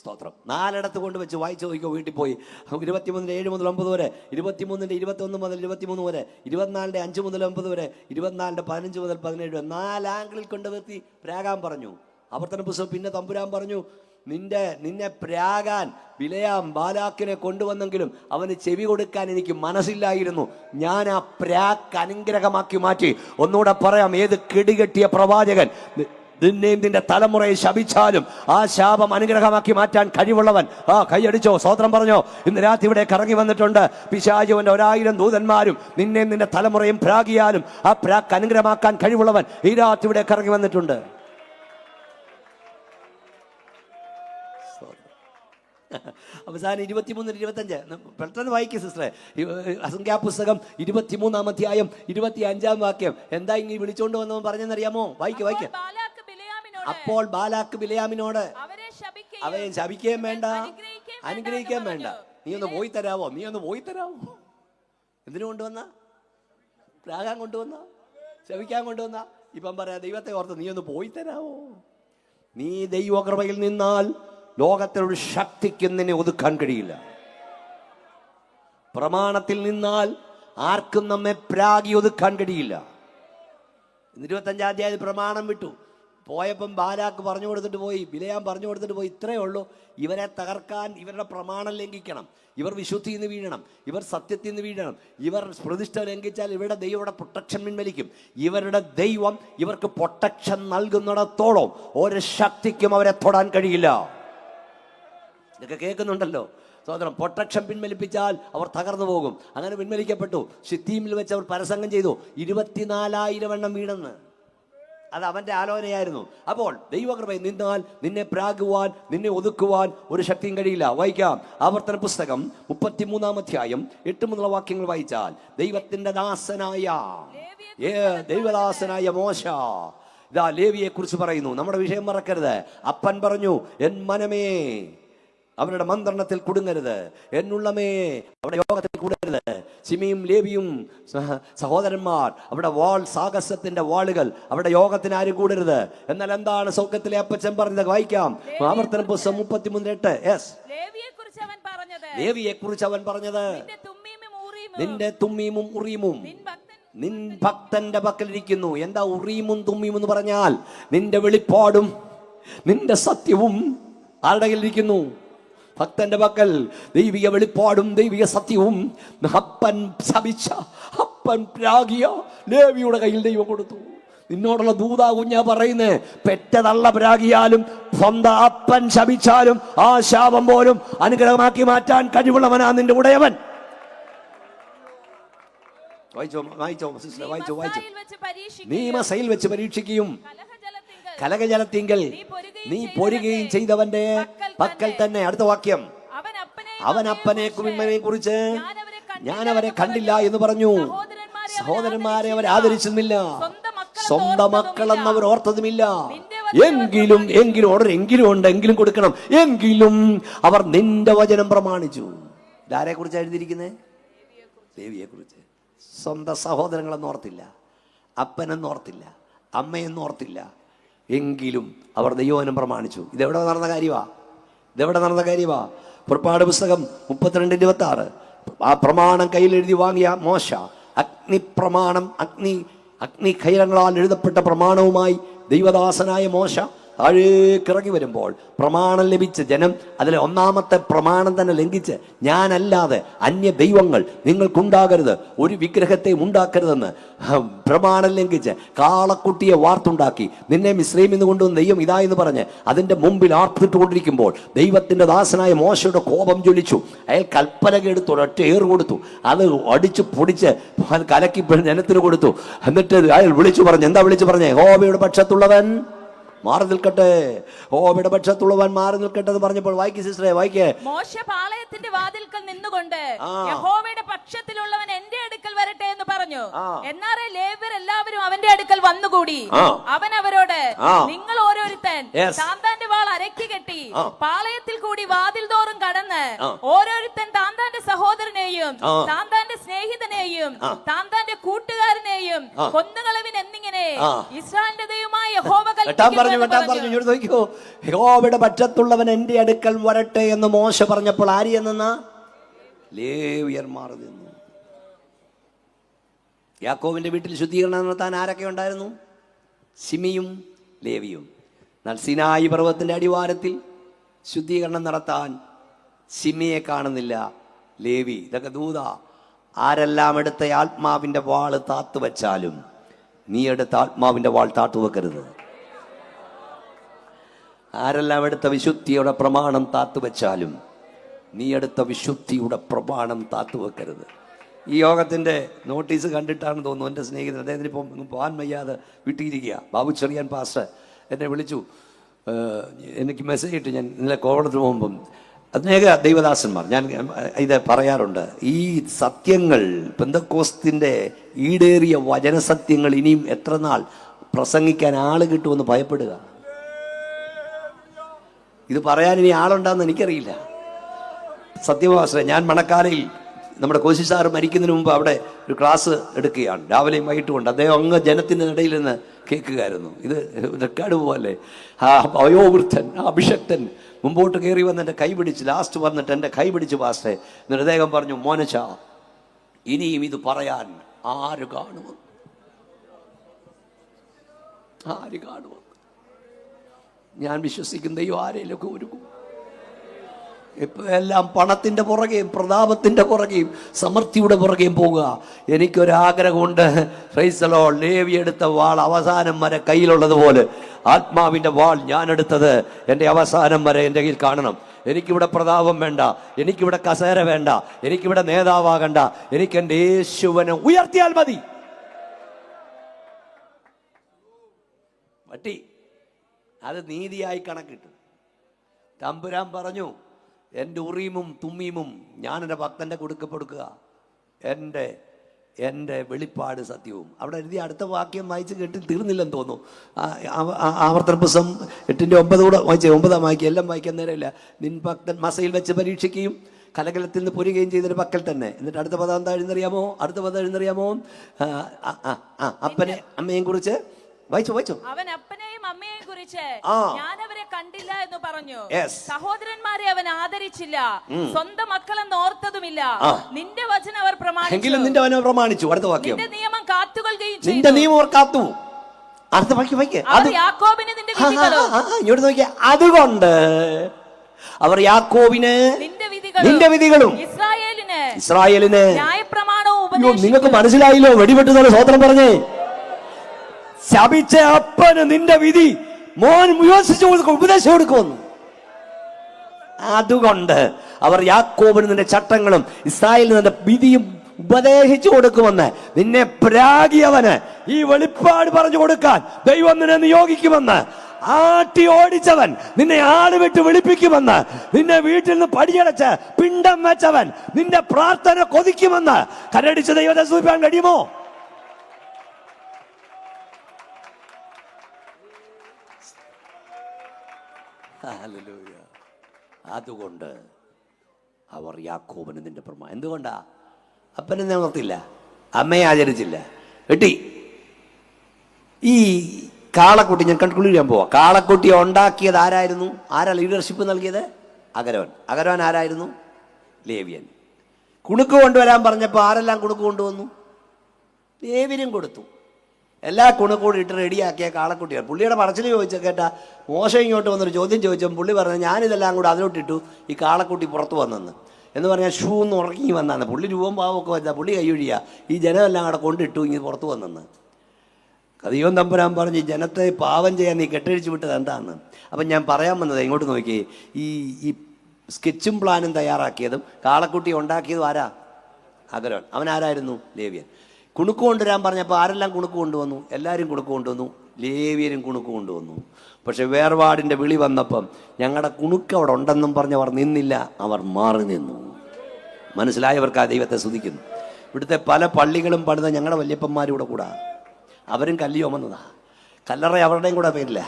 സ്തോത്രം. 4 കൊണ്ട് വെച്ച് വായിച്ചു നോക്കിക്കോ. വീട്ടിൽ പോയി 23-7 മുതൽ 9 വരെ, 23-21 മുതൽ 23 വരെ, 24-5 മുതൽ 9 വരെ, 24-15 മുതൽ 17 വരെ, 4 ആംഗിളിൽ കൊണ്ട് നിർത്തി പ്രാകാൻ പറഞ്ഞു. ആവർത്തന പുസ്തകം പിന്നെ തമ്പുരാൻ പറഞ്ഞു, നിന്നെ പ്രാകാൻ ബിലയാം ബാലാക്കിനെ കൊണ്ടുവന്നെങ്കിലും അവന് ചെവി കൊടുക്കാൻ എനിക്ക് മനസ്സില്ലായിരുന്നു. ഞാൻ ആ പ്രാക്ക് അനുഗ്രഹമാക്കി മാറ്റി. ഒന്നുകൂടെ പറയാം, ഏത് കിടികെട്ടിയ പ്രവാചകൻ നിന്നെയും നിന്റെ തലമുറയെ ശപിച്ചാലും ആ ശാപം അനുഗ്രഹമാക്കി മാറ്റാൻ കഴിവുള്ളവൻ. കൈയടിച്ചോ, സ്തോത്രം പറഞ്ഞോ. ഇന്ന് രാത്രി ഇവിടെ കറങ്ങി വന്നിട്ടുണ്ട്. പിശാചുവിന്റെ 1000 ദൂതന്മാരും നിന്നെയും നിന്റെ തലമുറയും പ്രാഗിയാലും ആ പ്രാക്ക് അനുഗ്രഹമാക്കാൻ കഴിവുള്ളവൻ ഈ രാത്രി ഇവിടെ കറങ്ങി വന്നിട്ടുണ്ട്. അവസാനം 23-25 പെട്ടെന്ന് വായിക്കുക സിസ്റ്ററെ. സംഖ്യാപുസ്തകം 23-ാം അധ്യായം 25-ാം വാക്യം. എന്താ ഇങ്ങനെ വിളിച്ചോണ്ട് വന്നവൻ പറഞ്ഞെന്നറിയാമോ? വായിക്കുക. അപ്പോൾ ബാലാക്ക് ബിലയാമിനോട്, അവയെ ശപിക്കുകയും വേണ്ട, അനുഗ്രഹിക്കുകയും വേണ്ട. നീ ഒന്ന് പോയി തരാവോ? എന്തിനു കൊണ്ടുവന്ന? പ്രാകാൻ കൊണ്ടുവന്ന, ശപിക്കാൻ കൊണ്ടുവന്ന. ഇപ്പം പറയാ, ദൈവത്തെ ഓർത്ത് നീ ഒന്ന് പോയി തരാവോ? നീ ദൈവകൃപയിൽ നിന്നാൽ ലോകത്തിലൊരു ശക്തിക്കും നിന്നെ ഒതുക്കാൻ കഴിയില്ല. പ്രമാണത്തിൽ നിന്നാൽ ആർക്കും നമ്മെ പ്രാഗി ഒതുക്കാൻ കഴിയില്ല. 25-ാം അധ്യായത്തിൽ പ്രമാണം വിട്ടു പോയപ്പം ബാലാക്ക് പറഞ്ഞു കൊടുത്തിട്ട് പോയി, ബിലയാം പറഞ്ഞു കൊടുത്തിട്ട് പോയി. ഇത്രയേ ഉള്ളൂ. ഇവരെ തകർക്കാൻ ഇവരുടെ പ്രമാണം ലംഘിക്കണം, ഇവർ വിശുദ്ധിയിൽ നിന്ന് വീഴണം, ഇവർ സത്യത്തിൽ നിന്ന് വീഴണം, ഇവർ പ്രതിഷ്ഠ ലംഘിച്ചാൽ ഇവരുടെ ദൈവയുടെ പ്രൊട്ടക്ഷൻ പിൻവലിക്കും. ഇവരുടെ ദൈവം ഇവർക്ക് പ്രൊട്ടക്ഷൻ നൽകുന്നിടത്തോളം ഒരു ശക്തിക്കും അവരെ തൊടാൻ കഴിയില്ല. ഇതൊക്കെ കേൾക്കുന്നുണ്ടല്ലോ. സഹോദരൻ, പ്രൊട്ടക്ഷൻ പിൻവലിപ്പിച്ചാൽ അവർ തകർന്നു പോകും. അങ്ങനെ പിൻവലിക്കപ്പെട്ടു. ഷിത്തീമിൽ വെച്ച് അവർ പരസംഗം ചെയ്തു. 24,000 എണ്ണം വീണെന്ന്. അത് അവന്റെ ആലോചനയായിരുന്നു. അപ്പോൾ ദൈവകൃപയിൽ നിന്നാൽ നിന്നെ പ്രാകുവാൻ, നിന്നെ ഒതുക്കുവാൻ ഒരു ശക്തിയും കഴിയില്ല. വായിക്കാം. ആവർത്തന പുസ്തകം 33-ാം അധ്യായം 8 മുതലുള്ള വാക്യങ്ങൾ വായിച്ചാൽ, ദൈവത്തിന്റെ ദൈവദാസനായ മോശ ഇതാ ലേവിയെ കുറിച്ച് പറയുന്നു. നമ്മുടെ വിഷയം മറക്കരുത്. അപ്പൻ പറഞ്ഞു, എൻ മനമേ അവരുടെ മന്ത്രണത്തിൽ കുടുങ്ങരുത്, എന്നുള്ളമേ അവിടെ യോഗത്തിൽ കൂടരുത്. സിമിയും ലേവിയും സഹോദരന്മാർ അവിടെ സാഹസത്തിന്റെ വാളുകൾ, അവിടെ യോഗത്തിന് ആരും കൂടരുത്. എന്നാൽ എന്താണ് സ്വർഗ്ഗത്തിലെ അപ്പച്ചൻ പറഞ്ഞത്? വായിക്കാം. ആവർത്തന പുസ്തകം 33:8. ലേവിയെ കുറിച്ച് അവൻ പറഞ്ഞത്, നിന്റെ തുമ്മീമും ഉറീമും നിൻ ഭക്തന്റെ പക്കലിരിക്കുന്നു. എന്താ ഉറീമും തുമ്മീമും എന്ന് പറഞ്ഞാൽ? നിന്റെ വെളിപ്പാടും നിന്റെ സത്യവും ആരുടെ കയ്യിലിരിക്കുന്നു? ഭക്തന്റെ പക്കൽ. ദൈവിക വെളിപ്പാടും ദൈവിക സത്യവും അപ്പൻ ശപിച്ച, അപ്പൻ പ്രാഗിയ ലേവിയുടെ കയ്യിൽ ദൈവം കൊടുത്തു. നിന്നോടുള്ള ദൂതാ കുഞ്ഞാ പറയുന്നേ, പെറ്റതള്ള പ്രാഗിയാലും സ്വന്തം അപ്പൻ ശപിച്ചാലും ആ ശാപം പോലും അനുഗ്രഹമാക്കി മാറ്റാൻ കഴിവുള്ളവനാ നിന്റെ ഉടയവൻ. വായിച്ചോ. നീ മസയിൽ വെച്ച് പരീക്ഷിക്കുകയും കലകജലത്തിങ്കൽ നീ പൊരുകയും ചെയ്തവന്റെ പക്കൽ തന്നെ. അടുത്ത വാക്യം, അവൻ അപ്പനെ കുറിച്ച് ഞാൻ അവരെ കണ്ടില്ല എന്ന് പറഞ്ഞു. സഹോദരന്മാരെ അവർ ആദരിച്ചതുമില്ല, സ്വന്തം മക്കളെന്നവർ ഓർത്തതുമില്ല. എങ്കിലും ഉണ്ട്, എങ്കിലും കൊടുക്കണം. എങ്കിലും അവർ നിന്റെ വചനം പ്രമാണിച്ചു. ഇതാരെ കുറിച്ച് എഴുതിയിരിക്കുന്നത്? ദേവിയെ കുറിച്ച്. സ്വന്തം സഹോദരങ്ങളെന്ന് ഓർത്തില്ല, അപ്പനെന്ന് ഓർത്തില്ല, അമ്മയെന്ന് ഓർത്തില്ല. എങ്കിലും അവർ ദൈവവചനം പ്രമാണിച്ചു. ഇതെവിടെ നടന്ന കാര്യമാ? പുറപ്പാട് പുസ്തകം 32:26. ആ പ്രമാണം കയ്യിൽ എഴുതി വാങ്ങിയ മോശ അഗ്നിപ്രമാണം, അഗ്നിഖൈരങ്ങളാൽ എഴുതപ്പെട്ട പ്രമാണവുമായി ദൈവദാസനായ മോശ താഴേക്കിറങ്ങി വരുമ്പോൾ പ്രമാണം ലഭിച്ച ജനം അതിലെ ഒന്നാമത്തെ പ്രമാണം തന്നെ ലംഘിച്ച് ഞാനല്ലാതെ അന്യ ദൈവങ്ങൾ നിങ്ങൾക്കുണ്ടാകരുത്, ഒരു വിഗ്രഹത്തെ ഉണ്ടാക്കരുതെന്ന് പ്രമാണം ലംഘിച്ച് കാളക്കുട്ടിയെ വാർത്തുണ്ടാക്കി നിന്നെ മിസ്രൈമിൽ നിന്ന് കൊണ്ടുവന്ന് ദൈവം ഇതാ എന്ന് പറഞ്ഞ് അതിൻ്റെ മുമ്പിൽ ആർത്തിട്ടുകൊണ്ടിരിക്കുമ്പോൾ ദൈവത്തിൻ്റെ ദാസനായ മോശയുടെ കോപം ജ്വലിച്ചു. അയാൾ കൽപ്പലക എടുത്തു, ഒരൊറ്റ ഏറ് കൊടുത്തു, അത് അടിച്ച് പൊടിച്ച് കലക്കി ജനത്തിന് കൊടുത്തു. എന്നിട്ട് അയാൾ വിളിച്ചു പറഞ്ഞു, എന്താ വിളിച്ചു പറഞ്ഞേ? യഹോവയുടെ പക്ഷത്തുള്ളവൻ മാറി നിൽക്കട്ടെ, യഹോവയുടെ പക്ഷത്തുള്ളവൻ മാറി നിൽക്കട്ടെ എന്ന് പറഞ്ഞപ്പോൾ വായിക്ക് സിസ്റ്ററെ, വായിക്കേ. മോശെ പാളയത്തിന്റെ വാതിൽക്കൽ നിന്നുകൊണ്ട് യഹോവയുടെ പക്ഷത്തിലുള്ളവൻ എന്റെ അടുക്കൽ വരട്ടെ എന്ന് പറഞ്ഞു. എന്നാറേ ലേവ്യർ എല്ലാവരും അവന്റെ അടുക്കൽ വന്നുകൂടി. അവൻ അവരോട്, നിങ്ങൾ ഓരോരുത്തൻ താന്താന്റെ വാൾ അരക്കി കെട്ടി പാളയത്തിൽ കൂടി വാതിൽ തോറും കടന്ന് ഓരോരുത്തൻ താന്താന്റെ സഹോദരനെയും താന്താന്റെ സ്നേഹിതനെയും താന്താന്റെ കൂട്ടുകാരനെയും കൊന്നുകളവിൻ എന്നിങ്ങനെ ഇസ്രായേലിന്റെ ദൈവമായ യഹോവ കൽപ്പിക്കുന്നു. യഹോവയുടെ പക്ഷത്തുള്ളവൻ എന്റെ അടുക്കൽ വരട്ടെ എന്ന് മോശ പറഞ്ഞപ്പോൾ ആര് എന്നാ? ലേവ്യന്മാർ നിന്നു. യാക്കോബിന്റെ വീട്ടിൽ ശുദ്ധീകരണം നടത്താൻ ആരൊക്കെ ഉണ്ടായിരുന്നു? ശിമിയും ലേവിയും. എന്നാൽ സിനായി പർവ്വതത്തിന്റെ അടിവാരത്തിൽ ശുദ്ധീകരണം നടത്താൻ ശിമിയെ കാണുന്നില്ല, ലേവി. ഇതൊക്കെ ദൂത. ആരെല്ലാം എടുത്ത ആത്മാവിന്റെ വാള് താത്തുവെച്ചാലും നീ എടുത്ത ആത്മാവിന്റെ വാൾ താത്തുവെക്കരുത്. ആരെല്ലാം എടുത്ത വിശുദ്ധിയുടെ പ്രമാണം താത്തുവെച്ചാലും നീ എടുത്ത വിശുദ്ധിയുടെ പ്രമാണം താത്തുവെക്കരുത്. ഈ യോഗത്തിൻ്റെ നോട്ടീസ് കണ്ടിട്ടാണ് തോന്നുന്നു എൻ്റെ സ്നേഹിതൻ, അദ്ദേഹത്തിന് ഇപ്പം പോകാൻ വയ്യാതെ വിട്ടിരിക്കുക, ബാബു ചെറിയാൻ പാസ്റ്റർ എന്നെ വിളിച്ചു, എനിക്ക് മെസ്സേജ് ഇട്ട്. ഞാൻ ഇന്നലെ കോവളത്തിന് പോകുമ്പം അനേക ദൈവദാസന്മാർ ഞാൻ ഇത് പറയാറുണ്ട്, ഈ സത്യങ്ങൾ പെന്തക്കോസ്തിൻ്റെ ഈടേറിയ വചനസത്യങ്ങൾ ഇനിയും എത്ര നാൾ പ്രസംഗിക്കാൻ ആൾ കിട്ടുമെന്ന് ഭയപ്പെടുക. ഇത് പറയാൻ ഇനി ആളുണ്ടാകുന്ന എനിക്കറിയില്ല. സത്യവാസന, ഞാൻ മണക്കാലയിൽ നമ്മുടെ കോശി സാറ് മരിക്കുന്നതിന് മുമ്പ് അവിടെ ഒരു ക്ലാസ് എടുക്കുകയാണ്, രാവിലെയും വൈകിട്ടും കൊണ്ട്. അദ്ദേഹം അങ്ങ് ജനത്തിൻ്റെ ഇടയിൽ നിന്ന് കേൾക്കുകയായിരുന്നു. ഇത് റെക്കാർഡ് പോലെ ആ വയോവൃദ്ധൻ, ആ അഭിഷക്തൻ മുമ്പോട്ട് കയറി വന്ന് എൻ്റെ കൈ പിടിച്ച്, ലാസ്റ്റ് വന്നിട്ട് എൻ്റെ കൈ പിടിച്ച് പാസ്റ്റേ, എന്നിട്ട് അദ്ദേഹം പറഞ്ഞു, മോനച്ച ഇനിയും ഇത് പറയാൻ ആര് കാണുമെന്ന്, ആര് കാണുമെന്ന്. ഞാൻ വിശ്വസിക്കുന്ന ദൈവം ആരെയൊക്കെ ഒരുക്കും. ഇപ്പം എല്ലാം പണത്തിൻ്റെ പുറകെയും പ്രതാപത്തിൻ്റെ പുറകെയും സമൃദ്ധിയുടെ പുറകെയും പോവുക. എനിക്കൊരാഗ്രഹമുണ്ട്, പ്രൈസ് ദി ലോർഡ്, ലേവി എടുത്ത വാൾ അവസാനം വരെ കയ്യിലുള്ളതുപോലെ ആത്മാവിൻ്റെ വാൾ ഞാൻ എടുത്തത് എൻ്റെ അവസാനം വരെ എൻ്റെ കയ്യിൽ കാണണം. എനിക്കിവിടെ പ്രതാപം വേണ്ട, എനിക്കിവിടെ കസേര വേണ്ട, എനിക്കിവിടെ നേതാവാകണ്ട, എനിക്ക് എൻ്റെ യേശുവിനെ ഉയർത്തിയാൽ മതി. പറ്റി അത് നീതിയായി കണക്കിട്ടു. തമ്പുരാൻ പറഞ്ഞു, എൻ്റെ ഉറീമും തുമ്മീമും ഞാൻ എൻ്റെ ഭക്തൻ്റെ കൊടുക്കുക, എൻ്റെ വെളിപ്പാട് സത്യവും. അവിടെ എഴുതി അടുത്ത വാക്യം വായിച്ച് കേട്ട് തീർന്നില്ലെന്ന് തോന്നുന്നു. ആവർത്തന പുസ്തകം 8:9 കൂടെ വായിച്ചേ, 9-ാം വാക്യം എല്ലാം വായിക്കാൻ നേരമില്ല. നിൻ ഭക്തൻ മസയിൽ വെച്ച് പരീക്ഷിക്കുകയും കലകലത്തിൽ നിന്ന് പൊരുകയും ചെയ്തൊരു പക്കൽ തന്നെ. എന്നിട്ട് അടുത്ത പദം എന്താ എഴുന്നറിയാമോ? അടുത്ത പദം എഴുന്നറിയാമോ? അപ്പനെ അമ്മയെയും കുറിച്ച് വായിച്ചു. അവൻ അപ്പനെയും അമ്മയെയും കുറിച്ച് ഞാൻ അവരെ കണ്ടില്ല എന്ന് പറഞ്ഞു. സഹോദരന്മാരെ അവൻ ആദരിച്ചില്ല, സ്വന്തം മക്കളെന്ന് ഓർത്തതുമില്ല. നിന്റെ വചനം അവർ പ്രമാണിച്ചു. അടുത്ത വാക്യം, നിന്റെ നിയമം കാത്തുകൊള്ളുകയും ചെയ്തു. നിന്റെ നിയമം കാത്തു. അടുത്ത വാക്യം യാക്കോബിന് നിന്റെ വിധികളും. ഇങ്ങോട്ട് നോക്കിയ, അതുകൊണ്ട് അവർ യാക്കോബിന് നിന്റെ വിധികളും ഇസ്രായേലിന് ന്യായപ്രമാണവും. നിങ്ങൾക്ക് മനസ്സിലായില്ലോ? വെടിവെട്ടുന്ന സ്വതന്ത്രം പറഞ്ഞേ. ശപിച്ച അപ്പന് നിന്റെ വിധി മോൻ യോസിച്ചു കൊടുക്കും, ഉപദേശം കൊടുക്കുമെന്ന്. അതുകൊണ്ട് അവർ യാക്കോബിന് നിന്റെ ചട്ടങ്ങളും ഇസ്രായേലിന് നിന്റെ വിധിയും ഉപദേശിച്ചു കൊടുക്കുമെന്ന്. നിന്നെ പ്രാഗിയവന് ഈ വെളിപ്പാട് പറഞ്ഞു കൊടുക്കാൻ ദൈവം നിന്നെ നിയോഗിക്കുമെന്ന്. ആട്ടി ഓടിച്ചവൻ നിന്നെ ആട് വിട്ട് വിളിപ്പിക്കുമെന്ന്. നിന്നെ വീട്ടിൽ നിന്ന് പടിയടച്ച് പിണ്ടം വെച്ചവൻ നിന്റെ പ്രാർത്ഥന കൊതിക്കുമെന്ന്. കരടിച്ച് ദൈവത്തെ സൂചിപ്പിക്കാൻ കഴിയുമോ? അതുകൊണ്ട് അവർ യാക്കോബിന് നിന്റെ പ്രമാണം. എന്തുകൊണ്ടാ? അപ്പനെ നിവർത്തില്ല, അമ്മയെ ആചരിച്ചില്ല. വെട്ടി ഈ കാളക്കുട്ടി ഞാൻ കൺക്ലൂഡ് ചെയ്യാൻ പോവാ. കാളക്കുട്ടിയെ ഉണ്ടാക്കിയത് ആരായിരുന്നു? ആരാ ലീഡർഷിപ്പ് നൽകിയത്? അഗരവൻ ആരായിരുന്നു? ലേവ്യൻ. കുണുക്ക് കൊണ്ടുവരാൻ പറഞ്ഞപ്പോൾ ആരെല്ലാം കുണുക്ക് കൊണ്ടുവന്നു? ലേവ്യനും കൊടുത്തു. എല്ലാ കുണുക്കൂടി ഇട്ട് റെഡിയാക്കിയ കാളക്കുട്ടിയാണ്. പുള്ളിയുടെ പറച്ചിൽ ചോദിച്ചാൽ കേട്ടാ മോശം ഇങ്ങോട്ട് വന്നൊരു ചോദ്യം ചോദിച്ചപ്പോൾ പുള്ളി പറഞ്ഞു, ഞാനിതെല്ലാം കൂടെ അതിലോട്ടിട്ടു, ഈ കാളക്കുട്ടി പുറത്ത് വന്നെന്ന് എന്ന് പറഞ്ഞാൽ ഷൂ എന്ന് ഉറങ്ങി വന്നാണ്. പുള്ളി രൂപം പാവമൊക്കെ വെച്ചാൽ പുള്ളി കൈയൊഴിയാ, ഈ ജനമെല്ലാം അവിടെ കൊണ്ടിട്ടു ഇങ്ങനെ പുറത്ത് വന്നെന്ന്. ദൈവം തമ്പുരാൻ പറഞ്ഞ് ജനത്തെ പാവം ചെയ്യാൻ നീ കെട്ടഴിച്ച് വിട്ടത് എന്താന്ന്. അപ്പം ഞാൻ പറയാൻ വന്നത്, ഇങ്ങോട്ട് നോക്കി, ഈ സ്കെച്ചും പ്ലാനും തയ്യാറാക്കിയതും കാളക്കുട്ടി ഉണ്ടാക്കിയതും ആരാ? അഗരോൻ. അവൻ ആരായിരുന്നു? ലേവ്യൻ. കുണുക്ക് കൊണ്ടുവരാൻ പറഞ്ഞപ്പോൾ ആരെല്ലാം കുണുക്ക് കൊണ്ടുവന്നു? എല്ലാവരും കുണുക്ക് കൊണ്ടുവന്നു, ലേവ്യരും കുണുക്ക് കൊണ്ടുവന്നു. പക്ഷെ വേർപാടിൻ്റെ വിളി വന്നപ്പം ഞങ്ങളുടെ കുണുക്ക് അവിടെ ഉണ്ടെന്നും പറഞ്ഞവർ നിന്നില്ല, അവർ മാറി നിന്നു. മനസ്സിലായവർക്ക് ആ ദൈവത്തെ സ്തുതിക്കുന്നു. ഇവിടുത്തെ പല പള്ളികളും പണിത ഞങ്ങളുടെ വല്യപ്പന്മാരും കൂടാ, അവരും കല്ല് ചുമന്നതാ. കല്ലറ അവരുടെയും കൂടെ പേരില്ല.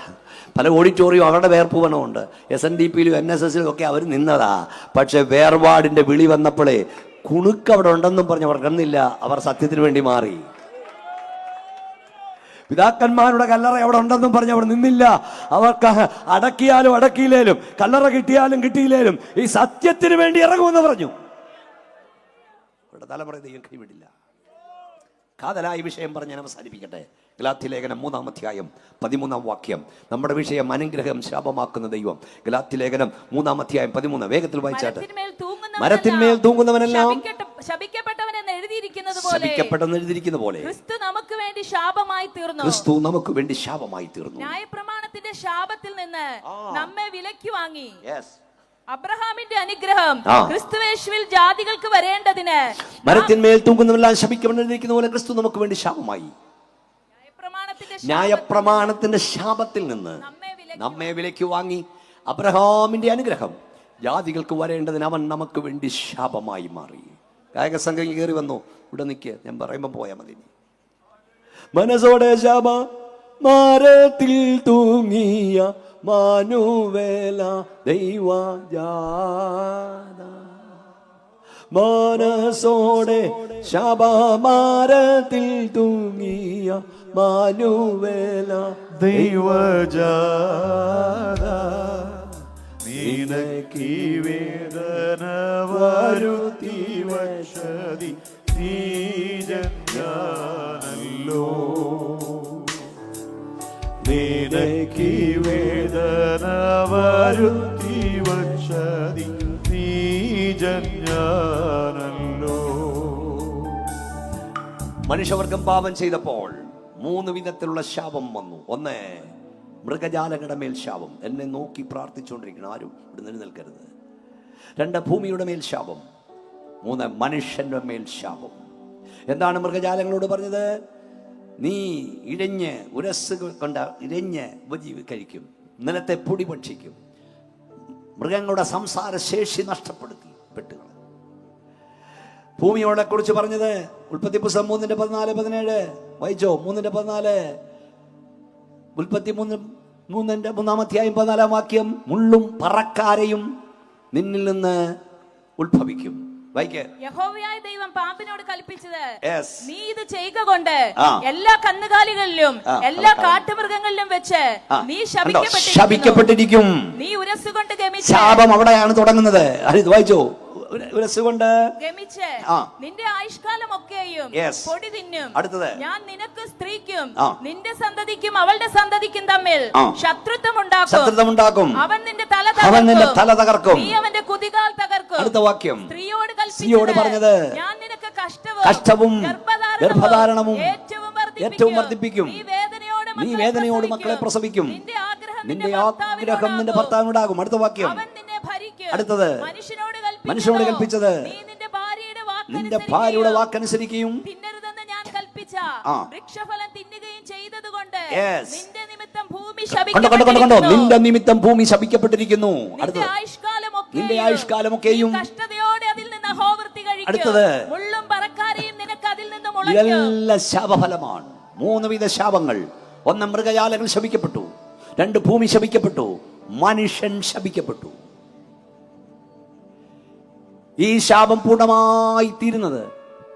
പല ഓഡിറ്റോറിയം അവരുടെ വേർപ്പുവനമുണ്ട്. SNDPയിലും NSSലും ഒക്കെ അവർ നിന്നതാ. പക്ഷെ വേർപാടിൻ്റെ വിളി വന്നപ്പോഴേ കുണുക്ക് അവിടെ ഉണ്ടെന്നും പറഞ്ഞവർ കന്നില്ല, അവർ സത്യത്തിന് വേണ്ടി മാറി. പിതാക്കന്മാരുടെ കല്ലറ അവിടെ ഉണ്ടെന്നും പറഞ്ഞ് അവർ നിന്നില്ല. അവർക്ക് അടക്കിയാലും അടക്കിയില്ലേലും, കല്ലറ കിട്ടിയാലും കിട്ടിയില്ലേലും ഈ സത്യത്തിന് വേണ്ടി ഇറങ്ങുമെന്ന് പറഞ്ഞു. ഇവിടെ തലമുറ ദൈവം കൈവിടില്ല. കാതലായ വിഷയം പറഞ്ഞ് ഞാൻ അവസാനിപ്പിക്കട്ടെ. ഗലാത്യലേഖനം 3-ാം അധ്യായം 13-ാം വാക്യം. നമ്മുടെ വിഷയം അനുഗ്രഹം ശാപമാക്കുന്ന ദൈവം. ഗലാത്യലേഖനം 3-ാം അധ്യായം 13. വേഗത്തിൽ വായിച്ചാട്ടെ. മരത്തിന്മേൽ തൂങ്ങുന്നവനെല്ലാം ശപിക്കപ്പെട്ടവനെന്ന് എഴുതിയിരിക്കുന്നത് പോലെ ക്രിസ്തു നമുക്ക് വേണ്ടി ശാപമായി തീർന്നു. ക്രിസ്തു നമുക്ക് വേണ്ടി ശാപമായി തീർന്നു. ന്യായപ്രമാണത്തിന്റെ ശാപത്തിൽ നിന്ന് നമ്മെ വിലക്കി വാങ്ങി അബ്രഹാമിന്റെ അനുഗ്രഹം ക്രിസ്തുയേശുവിൽ ജാതികൾക്ക് വരേണ്ടതിന്. മരത്തിന്മേൽ തൂങ്ങുന്നവരെല്ലാം ശപിക്കപ്പെട്ടിരിക്കുന്ന പോലെ ക്രിസ്തു നമുക്ക് വേണ്ടി ശാപമായി. ന്യായപ്രമാണത്തിന്റെ ശാപത്തിൽ നിന്ന് നമ്മെ വിലയ്ക്ക് വാങ്ങി അബ്രഹാമിന്റെ അനുഗ്രഹം ജാതികൾക്ക് വരേണ്ടതിന് അവൻ നമുക്ക് വേണ്ടി ശാപമായി മാറി. ഗായക സംഘം കയറി വന്നു. ഇവിടെ നിൽക്കുക, ഞാൻ പറയുമ്പോൾ പോയാൽ മതി. മനസ്സോടെ ശാപ മരത്തിൽ തൂങ്ങിയ മാനുവേല ദൈവജാത, മനസ്സോടെ ശാപമരത്തിൽ തൂങ്ങിയ മാനുവേല ദൈവജാത, നിനക്കീ വേദന വരുത്തി വശതി നീജന്യാനല്ലോ. നിനക്കീ വേദന വരുത്തി വശതി നീജന്യാനല്ലോ. മനുഷ്യവർഗം പാപം ചെയ്തപ്പോൾ 3 വിധത്തിലുള്ള ശാപം വന്നു. 1, മൃഗജാലങ്ങളുടെ മേൽ ശാപം. എന്നെ നോക്കി പ്രാർത്ഥിച്ചുകൊണ്ടിരിക്കണം, ആരും ഇവിടെ നിൽക്കരുത്. 2, ഭൂമിയുടെ മേൽ ശാപം. 3, മനുഷ്യന്റെ മേൽ ശാപം. എന്താണ് മൃഗജാലങ്ങളോട് പറഞ്ഞത്? നീ ഇഴഞ്ഞ് ഉരസ് കൊണ്ട് ഇഴഞ്ഞ് ഉപജീവി കഴിക്കും, നിലത്തെ പൊടി ഭക്ഷിക്കും, മൃഗങ്ങളുടെ സംസാര ശേഷി നഷ്ടപ്പെടുത്തി പെട്ടുകൾ. ഭൂമിയോടെ കുറിച്ച് പറഞ്ഞത് ഉൽപ്പത്തി പുസ്തകം 3:14-17 വായിച്ചോ. 3:14. ഉൽപ്പത്തി 3:3 അധ്യായം 14-ാം വാക്യം. മുള്ളും പറക്കാരെയും നിന്നിൽ നിന്ന് ഉത്ഭവിക്കും. യഹോവയായ ദൈവം പാമ്പിനോട് കൽപ്പിച്ചത്, നീ ഇത് ചെയ്യുക കൊണ്ട് എല്ലാ കന്നുകാലികളിലും എല്ലാ കാട്ടുമൃഗങ്ങളിലും വെച്ച് നീ ശപിക്കപ്പെട്ടിരിക്കും. നീ ഉരസുകൊണ്ട് ഗമിച്ച്. ശാപം അവിടെയാണ് തുടങ്ങുന്നത്. അത് വായിച്ചോ. ഉരസുകൊണ്ട് ഗമിച്ച് നിന്റെ ആയുഷ്കാലമൊക്കെയും പൊടി തിന്നും. അടുത്തത്, ഞാൻ നിനക്ക് സ്ത്രീക്കും നിന്റെ സന്തതിക്കും അവളുടെ സന്തതിക്കും തമ്മിൽ ശത്രുത്വം ഉണ്ടാക്കും. അവൻ നിന്റെ തല തകർക്കും, നീ അവന്റെ കുതികാൽ തകർക്കും. അടുത്ത വാക്യം, സ്ത്രീയോട് പറഞ്ഞത്, ഞാൻ നിനക്ക് കഷ്ടവും ഗർഭധാരണവും ഏറ്റവും വർദ്ധിപ്പിക്കും. നീ വേദനയോട് മക്കളെ പ്രസവിക്കും. നിന്റെ ആഗ്രഹം നിന്റെ ഭർത്താവിനുണ്ടാകും. അടുത്ത വാക്യം, അടുത്തത്, മനുഷ്യനോട് കൽപ്പിച്ചത്, നിന്റെ ഭാര്യയുടെ വാക്കനുസരിക്കുകയും വൃക്ഷഫലം തിന്നുകയും ചെയ്തതുകൊണ്ട് നിന്റെ നിമിത്തം ഭൂമി ശപിക്കപ്പെട്ടിരിക്കുന്നു. നിന്റെ ആയുഷ്കാലമൊക്കെയും അടുത്തത്, ഇതെല്ലാം ശാപഫലമാണ്. 3 വിധ ശാപങ്ങൾ. 1, മൃഗജാലങ്ങൾ ശപിക്കപ്പെട്ടു. 2, ഭൂമി ശപിക്കപ്പെട്ടു. മനുഷ്യൻ ശപിക്കപ്പെട്ടു. ഈ ശാപം പൂർണ്ണമായി തീരുന്നത്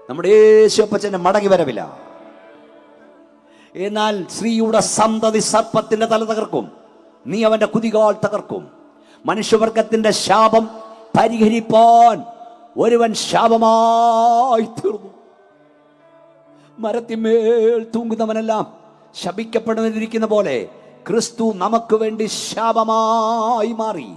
നമ്മുടെ യേശുപ്പച്ചന്റെ മടങ്ങി വരവില്ല. എന്നാൽ സ്ത്രീയുടെ സന്തതി സർപ്പത്തിന്റെ തല തകർക്കും, നീ അവന്റെ കുതികാൽ തകർക്കും. മനുഷ്യവർഗത്തിന്റെ ശാപം പരിഹരിപ്പാൻ ഒരുവൻ ശാപമായി തീർന്നു. മരത്തിന്മേൽ തൂങ്ങുന്നവനെല്ലാം ശപിക്കപ്പെടുന്നിരിക്കുന്ന പോലെ ക്രിസ്തു നമുക്ക് വേണ്ടി ശാപമായി മാറി.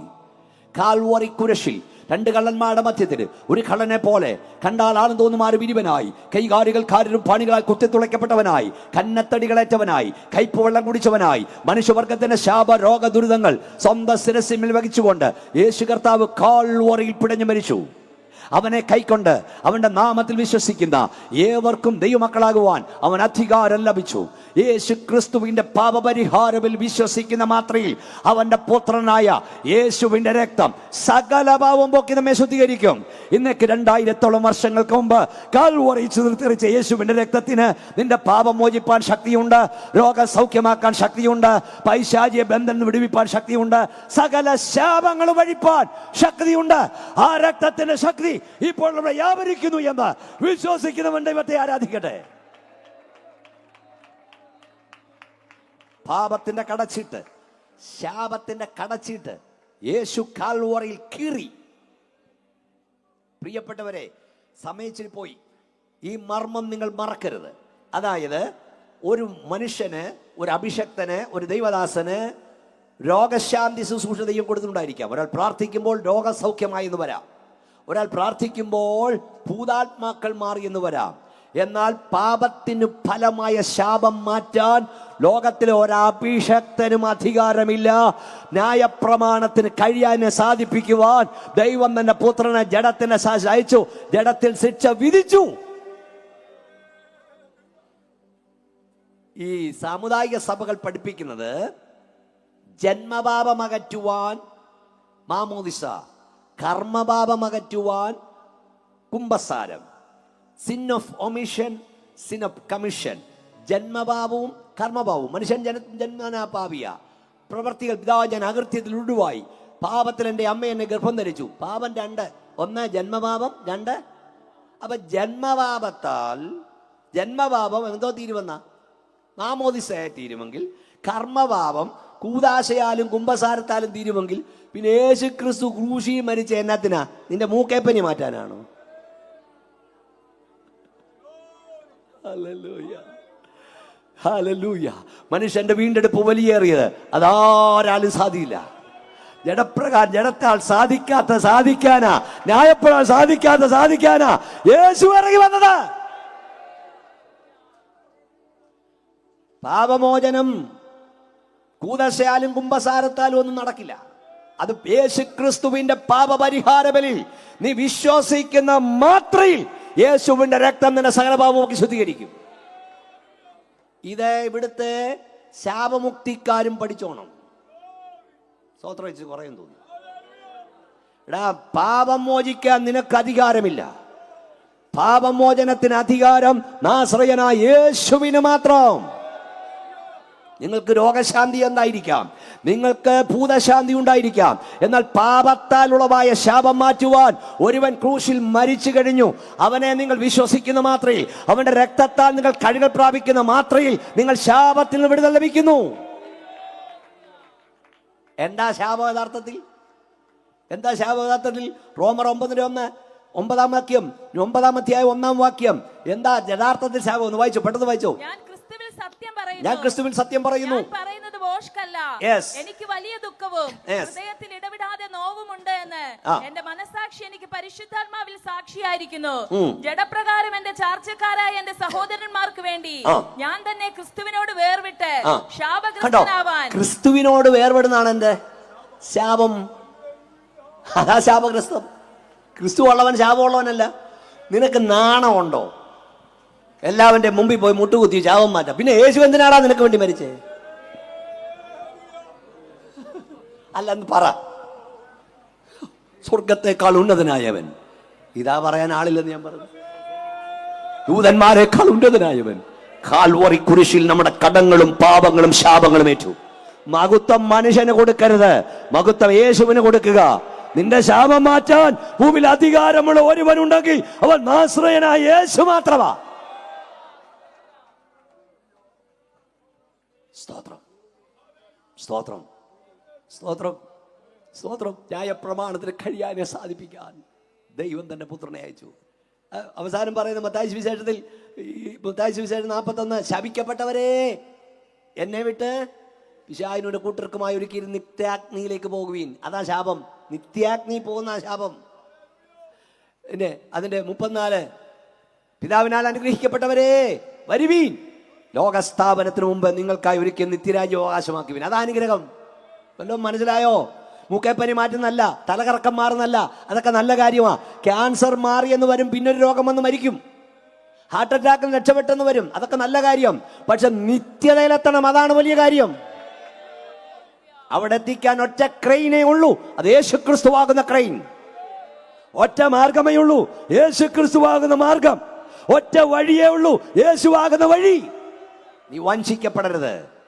കാൽവറി കുരിശിൽ രണ്ട് കള്ളന്മാരുടെ മധ്യത്തിൽ ഒരു കള്ളനെ പോലെ കണ്ടാൽ ആണെന്ന് തോന്നുമാറ് വിരിവനായി, കൈകാലുകൾക്കാരും പണികളാൽ കുത്തിത്തുളയ്ക്കപ്പെട്ടവനായി, കന്നത്തടികളേറ്റവനായി, കയ്പ് വെള്ളം കുടിച്ചവനായി, മനുഷ്യവർഗത്തിന്റെ ശാപ രോഗ ദുരിതങ്ങൾ സ്വന്തം ശിരസിൽ വഹിച്ചുകൊണ്ട് യേശു കർത്താവ് കാൽവറിയിൽ പിടഞ്ഞു മരിച്ചു. അവനെ കൈക്കൊണ്ട് അവന്റെ നാമത്തിൽ വിശ്വസിക്കുന്ന ഏവർക്കും ദൈവമക്കളാകുവാൻ അവൻ അധികാരം ലഭിച്ചു. യേശു ക്രിസ്തുവിന്റെ പാപപരിഹാരത്തിൽ വിശ്വസിക്കുന്ന മാത്രയിൽ അവന്റെ പുത്രനായ യേശുവിന്റെ രക്തം സകല പാപം പോക്കി നമ്മെ ശുദ്ധീകരിക്കും. ഇന്നേക്ക് 2000-ഓളം വർഷങ്ങൾക്ക് മുമ്പ് കാൽവറി ചിതറിച്ച യേശുവിന്റെ രക്തത്തിന് നിന്റെ പാപം മോചിപ്പാൻ ശക്തിയുണ്ട്, രോഗം സൗഖ്യമാക്കാൻ ശക്തിയുണ്ട്, പൈശാചിക ബന്ധനം വിടുവിപ്പാൻ ശക്തിയുണ്ട്, സകല ശാപങ്ങൾ വഴിപ്പാൻ ശക്തിയുണ്ട്. ആ രക്തത്തിന്റെ ശക്തി ഇപ്പോൾ ഇവിടെ വ്യാപരിക്കുന്നു എന്ന് വിശ്വസിക്കുന്നവൻ ദൈവത്തെ ആരാധിക്കട്ടെ. പാപത്തിന്റെ കടച്ചീട്ട്, ശാപത്തിന്റെ കടച്ചീട്ട് യേശു കാൽവറിയിൽ കീറി. പ്രിയപ്പെട്ടവരെ, സമയത്തിൽ പോയി ഈ മർമ്മം നിങ്ങൾ മറക്കരുത്. അതായത് ഒരു മനുഷ്യന്, ഒരു അഭിഷക്തന്, ഒരു ദൈവദാസന് രോഗശാന്തി ശുശ്രൂഷ ദൈവം കൊടുത്തിട്ടുണ്ടായിരിക്കാം. ഒരാൾ പ്രാർത്ഥിക്കുമ്പോൾ രോഗസൗഖ്യമായി എന്ന് വരാം, ഒരാൾ പ്രാർത്ഥിക്കുമ്പോൾ ഭൂതാത്മാക്കൾ മാറി എന്ന് വരാം. എന്നാൽ പാപത്തിന് ഫലമായ ശാപം മാറ്റാൻ ലോകത്തിലെ ഒരഭിഷക്തനും അധികാരമില്ല. ന്യായപ്രമാണത്തിന് കഴിയാനെ സാധിപ്പിക്കുവാൻ ദൈവം തന്റെ പുത്രനെ ജഡത്തിന് അയച്ചു, ജഡത്തിൽ ശിക്ഷ വിധിച്ചു. ഈ സാമുദായിക സഭകൾ പഠിപ്പിക്കുന്നത് ജന്മപാപമകറ്റുവാൻ മാമോദിസ, കർമ്മപാപമകറ്റുവാൻ കുംഭസാരം, sin of omission, sin of commission. ജന്മപാപവും കർമ്മപാപവും. മനുഷ്യൻ ജന്മനാ പാപിയ, പ്രവർത്തികൾ പിതാവ് ഞാൻ അകൃത്യത്തിൽ ഉരുവായി, പാപത്തിൽ എൻ്റെ അമ്മ എന്നെ ഗർഭം ധരിച്ചു. പാപം 2, 1 ജന്മപാപം, 2 അപ്പൊ ജന്മപാപത്താൽ, ജന്മപാപം എന്തോ തീരുമെന്ന മാമോദിസയായി തീരുമെങ്കിൽ, കർമ്മപാപം കൂദാശയാലും കുംഭസാരത്താലും തീരുമെങ്കിൽ, പിന്നെ യേശു ക്രിസ്തു ക്രൂശി മരിച്ച എന്നത്തിനാ? നിന്റെ മൂക്കേപ്പനി മാറ്റാനാണോ? Hallelujah, hallelujah. മനുഷ്യന്റെ വീണ്ടെടുപ്പ് വലിയേറിയത് അതാരാലും സാധിയില്ല. ജഡപ്രകാരം ജഡത്താൽ സാധിക്കാനാ, ന്യായപ്പെടാൻ സാധിക്കാനാ യേശു ഇറങ്ങി വന്നത്. പാപമോചനം കൂദശയാലും കുംഭസാരത്താലും ഒന്നും നടക്കില്ല. അത് യേശു ക്രിസ്തുവിന്റെ പാപപരിഹാര ബലിയിൽ നീ വിശ്വസിക്കുന്ന മാത്രയിൽ യേശുവിന്റെ രക്തം നിന്നെ സകല പാപമൊക്കെ ശുദ്ധീകരിക്കും. ഇത് ഇവിടുത്തെ ശാപമുക്തിക്കാരും പഠിച്ചോണം. സ്വോത്രം വെച്ച് കുറയും തോന്നി. എടാ, പാപം മോചിക്കാൻ നിനക്ക് അധികാരമില്ല. പാപമോചനത്തിന് അധികാരം നാസറയനായ യേശുവിന് മാത്രം. നിങ്ങൾക്ക് രോഗശാന്തി എന്തായിരിക്കാം, നിങ്ങൾക്ക് ഭൂതശാന്തി ഉണ്ടായിരിക്കാം. എന്നാൽ പാപത്താൽ ഉളവായ ശാപം മാറ്റുവാൻ ഒരുവൻ ക്രൂശിൽ മരിച്ചു കഴിഞ്ഞു. അവനെ നിങ്ങൾ വിശ്വസിക്കുന്ന മാത്രയിൽ, അവന്റെ രക്തത്താൽ നിങ്ങൾ കഴുകൽ പ്രാപിക്കുന്ന മാത്രയിൽ നിങ്ങൾ ശാപത്തിൽ നിന്ന് വിടുതൽ ലഭിക്കുന്നു. എന്താ ശാപം യഥാർത്ഥത്തിൽ? എന്താ ശാപം യഥാർത്ഥത്തിൽ? റോമർ 9:1 9-ാം വാക്യം, 9-ാം അധ്യായം 1-ാം വാക്യം. എന്താ യഥാർത്ഥത്തിൽ ശാപം? ഒന്ന് വായിച്ചു, പെട്ടെന്ന് വായിച്ചു. ഞാൻ ക്രിസ്തുവിൽ സത്യം പറയുന്നു. എനിക്ക് വലിയ ദുഃഖവും ഹൃദയത്തിൽ ഇടവിടാതെ നോവുമുണ്ട് എന്ന് എന്റെ മനസാക്ഷി എനിക്ക് പരിശുദ്ധാത്മാവിൽ സാക്ഷിയായിരിക്കുന്നു. ജഡപ്രകാരം എന്റെ ചാർച്ചക്കാരായ എന്റെ സഹോദരന്മാർക്ക് വേണ്ടി ഞാൻ തന്നെ ക്രിസ്തുവിനോട് വേർവിട്ട് ശാപഗ്രസ്തനാവാൻ. ക്രിസ്തുവിനോട് വേർപെടുന്നതാണ് എന്റെ ശാപം. അതാ ശാപഗ്രസ്തം. ക്രിസ്തു ഉള്ളവൻ ശാപമുള്ളവനല്ല. നിനക്ക് നാണമുണ്ടോ എല്ലാവന്റെ മുമ്പിൽ പോയി മുട്ടുകുത്തി ശാപം മാറ്റാം? പിന്നെ യേശു എന്തിനാടാ നിനക്ക് വേണ്ടി മരിച്ചേ? അല്ലെന്ന് പറ. സ്വർഗത്തെക്കാൾ ഉന്നതനായവൻ. ഇതാ പറയാൻ ആളില്ലെന്ന് ഞാൻ പറഞ്ഞു. ദൂതന്മാരെക്കാൾ ഉന്നതനായവൻ കാൽവറി കുരിശിൽ നമ്മുടെ കടങ്ങളും പാപങ്ങളും ശാപങ്ങളും ഏറ്റു. മഹത്വം മനുഷ്യന് കൊടുക്കരുത്, മഹത്വം യേശുവിന് കൊടുക്കുക. നിന്റെ ശാപം മാറ്റാൻ ഭൂമിയിൽ അധികാരമുള്ള ഒരുവനുണ്ടെങ്കിൽ അവൻ നാസറയനായ യേശു മാത്രമാ. സ്തോത്രം, സ്തോത്രം, സ്തോത്രം, സ്തോത്രം. ന്യായപ്രമാണത്തിന് കഴിയാനെ സാധിപ്പിക്കാൻ ദൈവം തന്റെ പുത്രനെ അയച്ചു. അവസാനം പറയുന്ന മത്തായി സുവിശേഷത്തിൽ 41 ശപിക്കപ്പെട്ടവരെ എന്നെ വിട്ട് പിശാചിനോട് കൂട്ടർക്കുമായി ഒരുക്കി നിത്യാഗ്നിയിലേക്ക് പോകുവീൻ. അതാ ശാപം, നിത്യാഗ്നി പോകുന്ന ശാപം. പിന്നെ അതിന്റെ 34, പിതാവിനാൽ അനുഗ്രഹിക്കപ്പെട്ടവരെ വരുവീൻ, ലോകസ്ഥാപനത്തിന് മുമ്പ് നിങ്ങൾക്കായി ഒരുക്കിയ നിത്യരാജ്യം അവകാശമാക്കുവീൻ. അതാ അനുഗ്രഹം. വല്ലതും മനസ്സിലായോ? മൂക്കേപ്പനി മാറ്റുന്നല്ല, തലകറക്കം മാറുന്നല്ല, അതൊക്കെ നല്ല കാര്യമാണ്. ക്യാൻസർ മാറി എന്ന് വരും, പിന്നൊരു രോഗം വന്ന് മരിക്കും. ഹാർട്ട് അറ്റാക്കിൽ രക്ഷപ്പെട്ടെന്ന് വരും, അതൊക്കെ നല്ല കാര്യം. പക്ഷെ നിത്യതയിലെത്തണം, അതാണ് വലിയ കാര്യം. അവിടെ എത്തിക്കാൻ ഒറ്റ ക്രെയിനേ ഉള്ളൂ, അത് യേശുക്രിസ്തുവാകുന്ന ക്രെയിൻ. ഒറ്റ മാർഗമേ ഉള്ളൂ, യേശുക്രിസ്തുവാകുന്ന മാർഗം. ഒറ്റ വഴിയേ ഉള്ളൂ, യേശുവാകുന്ന വഴി. നീ വഞ്ചിക്കപ്പെടരുത്.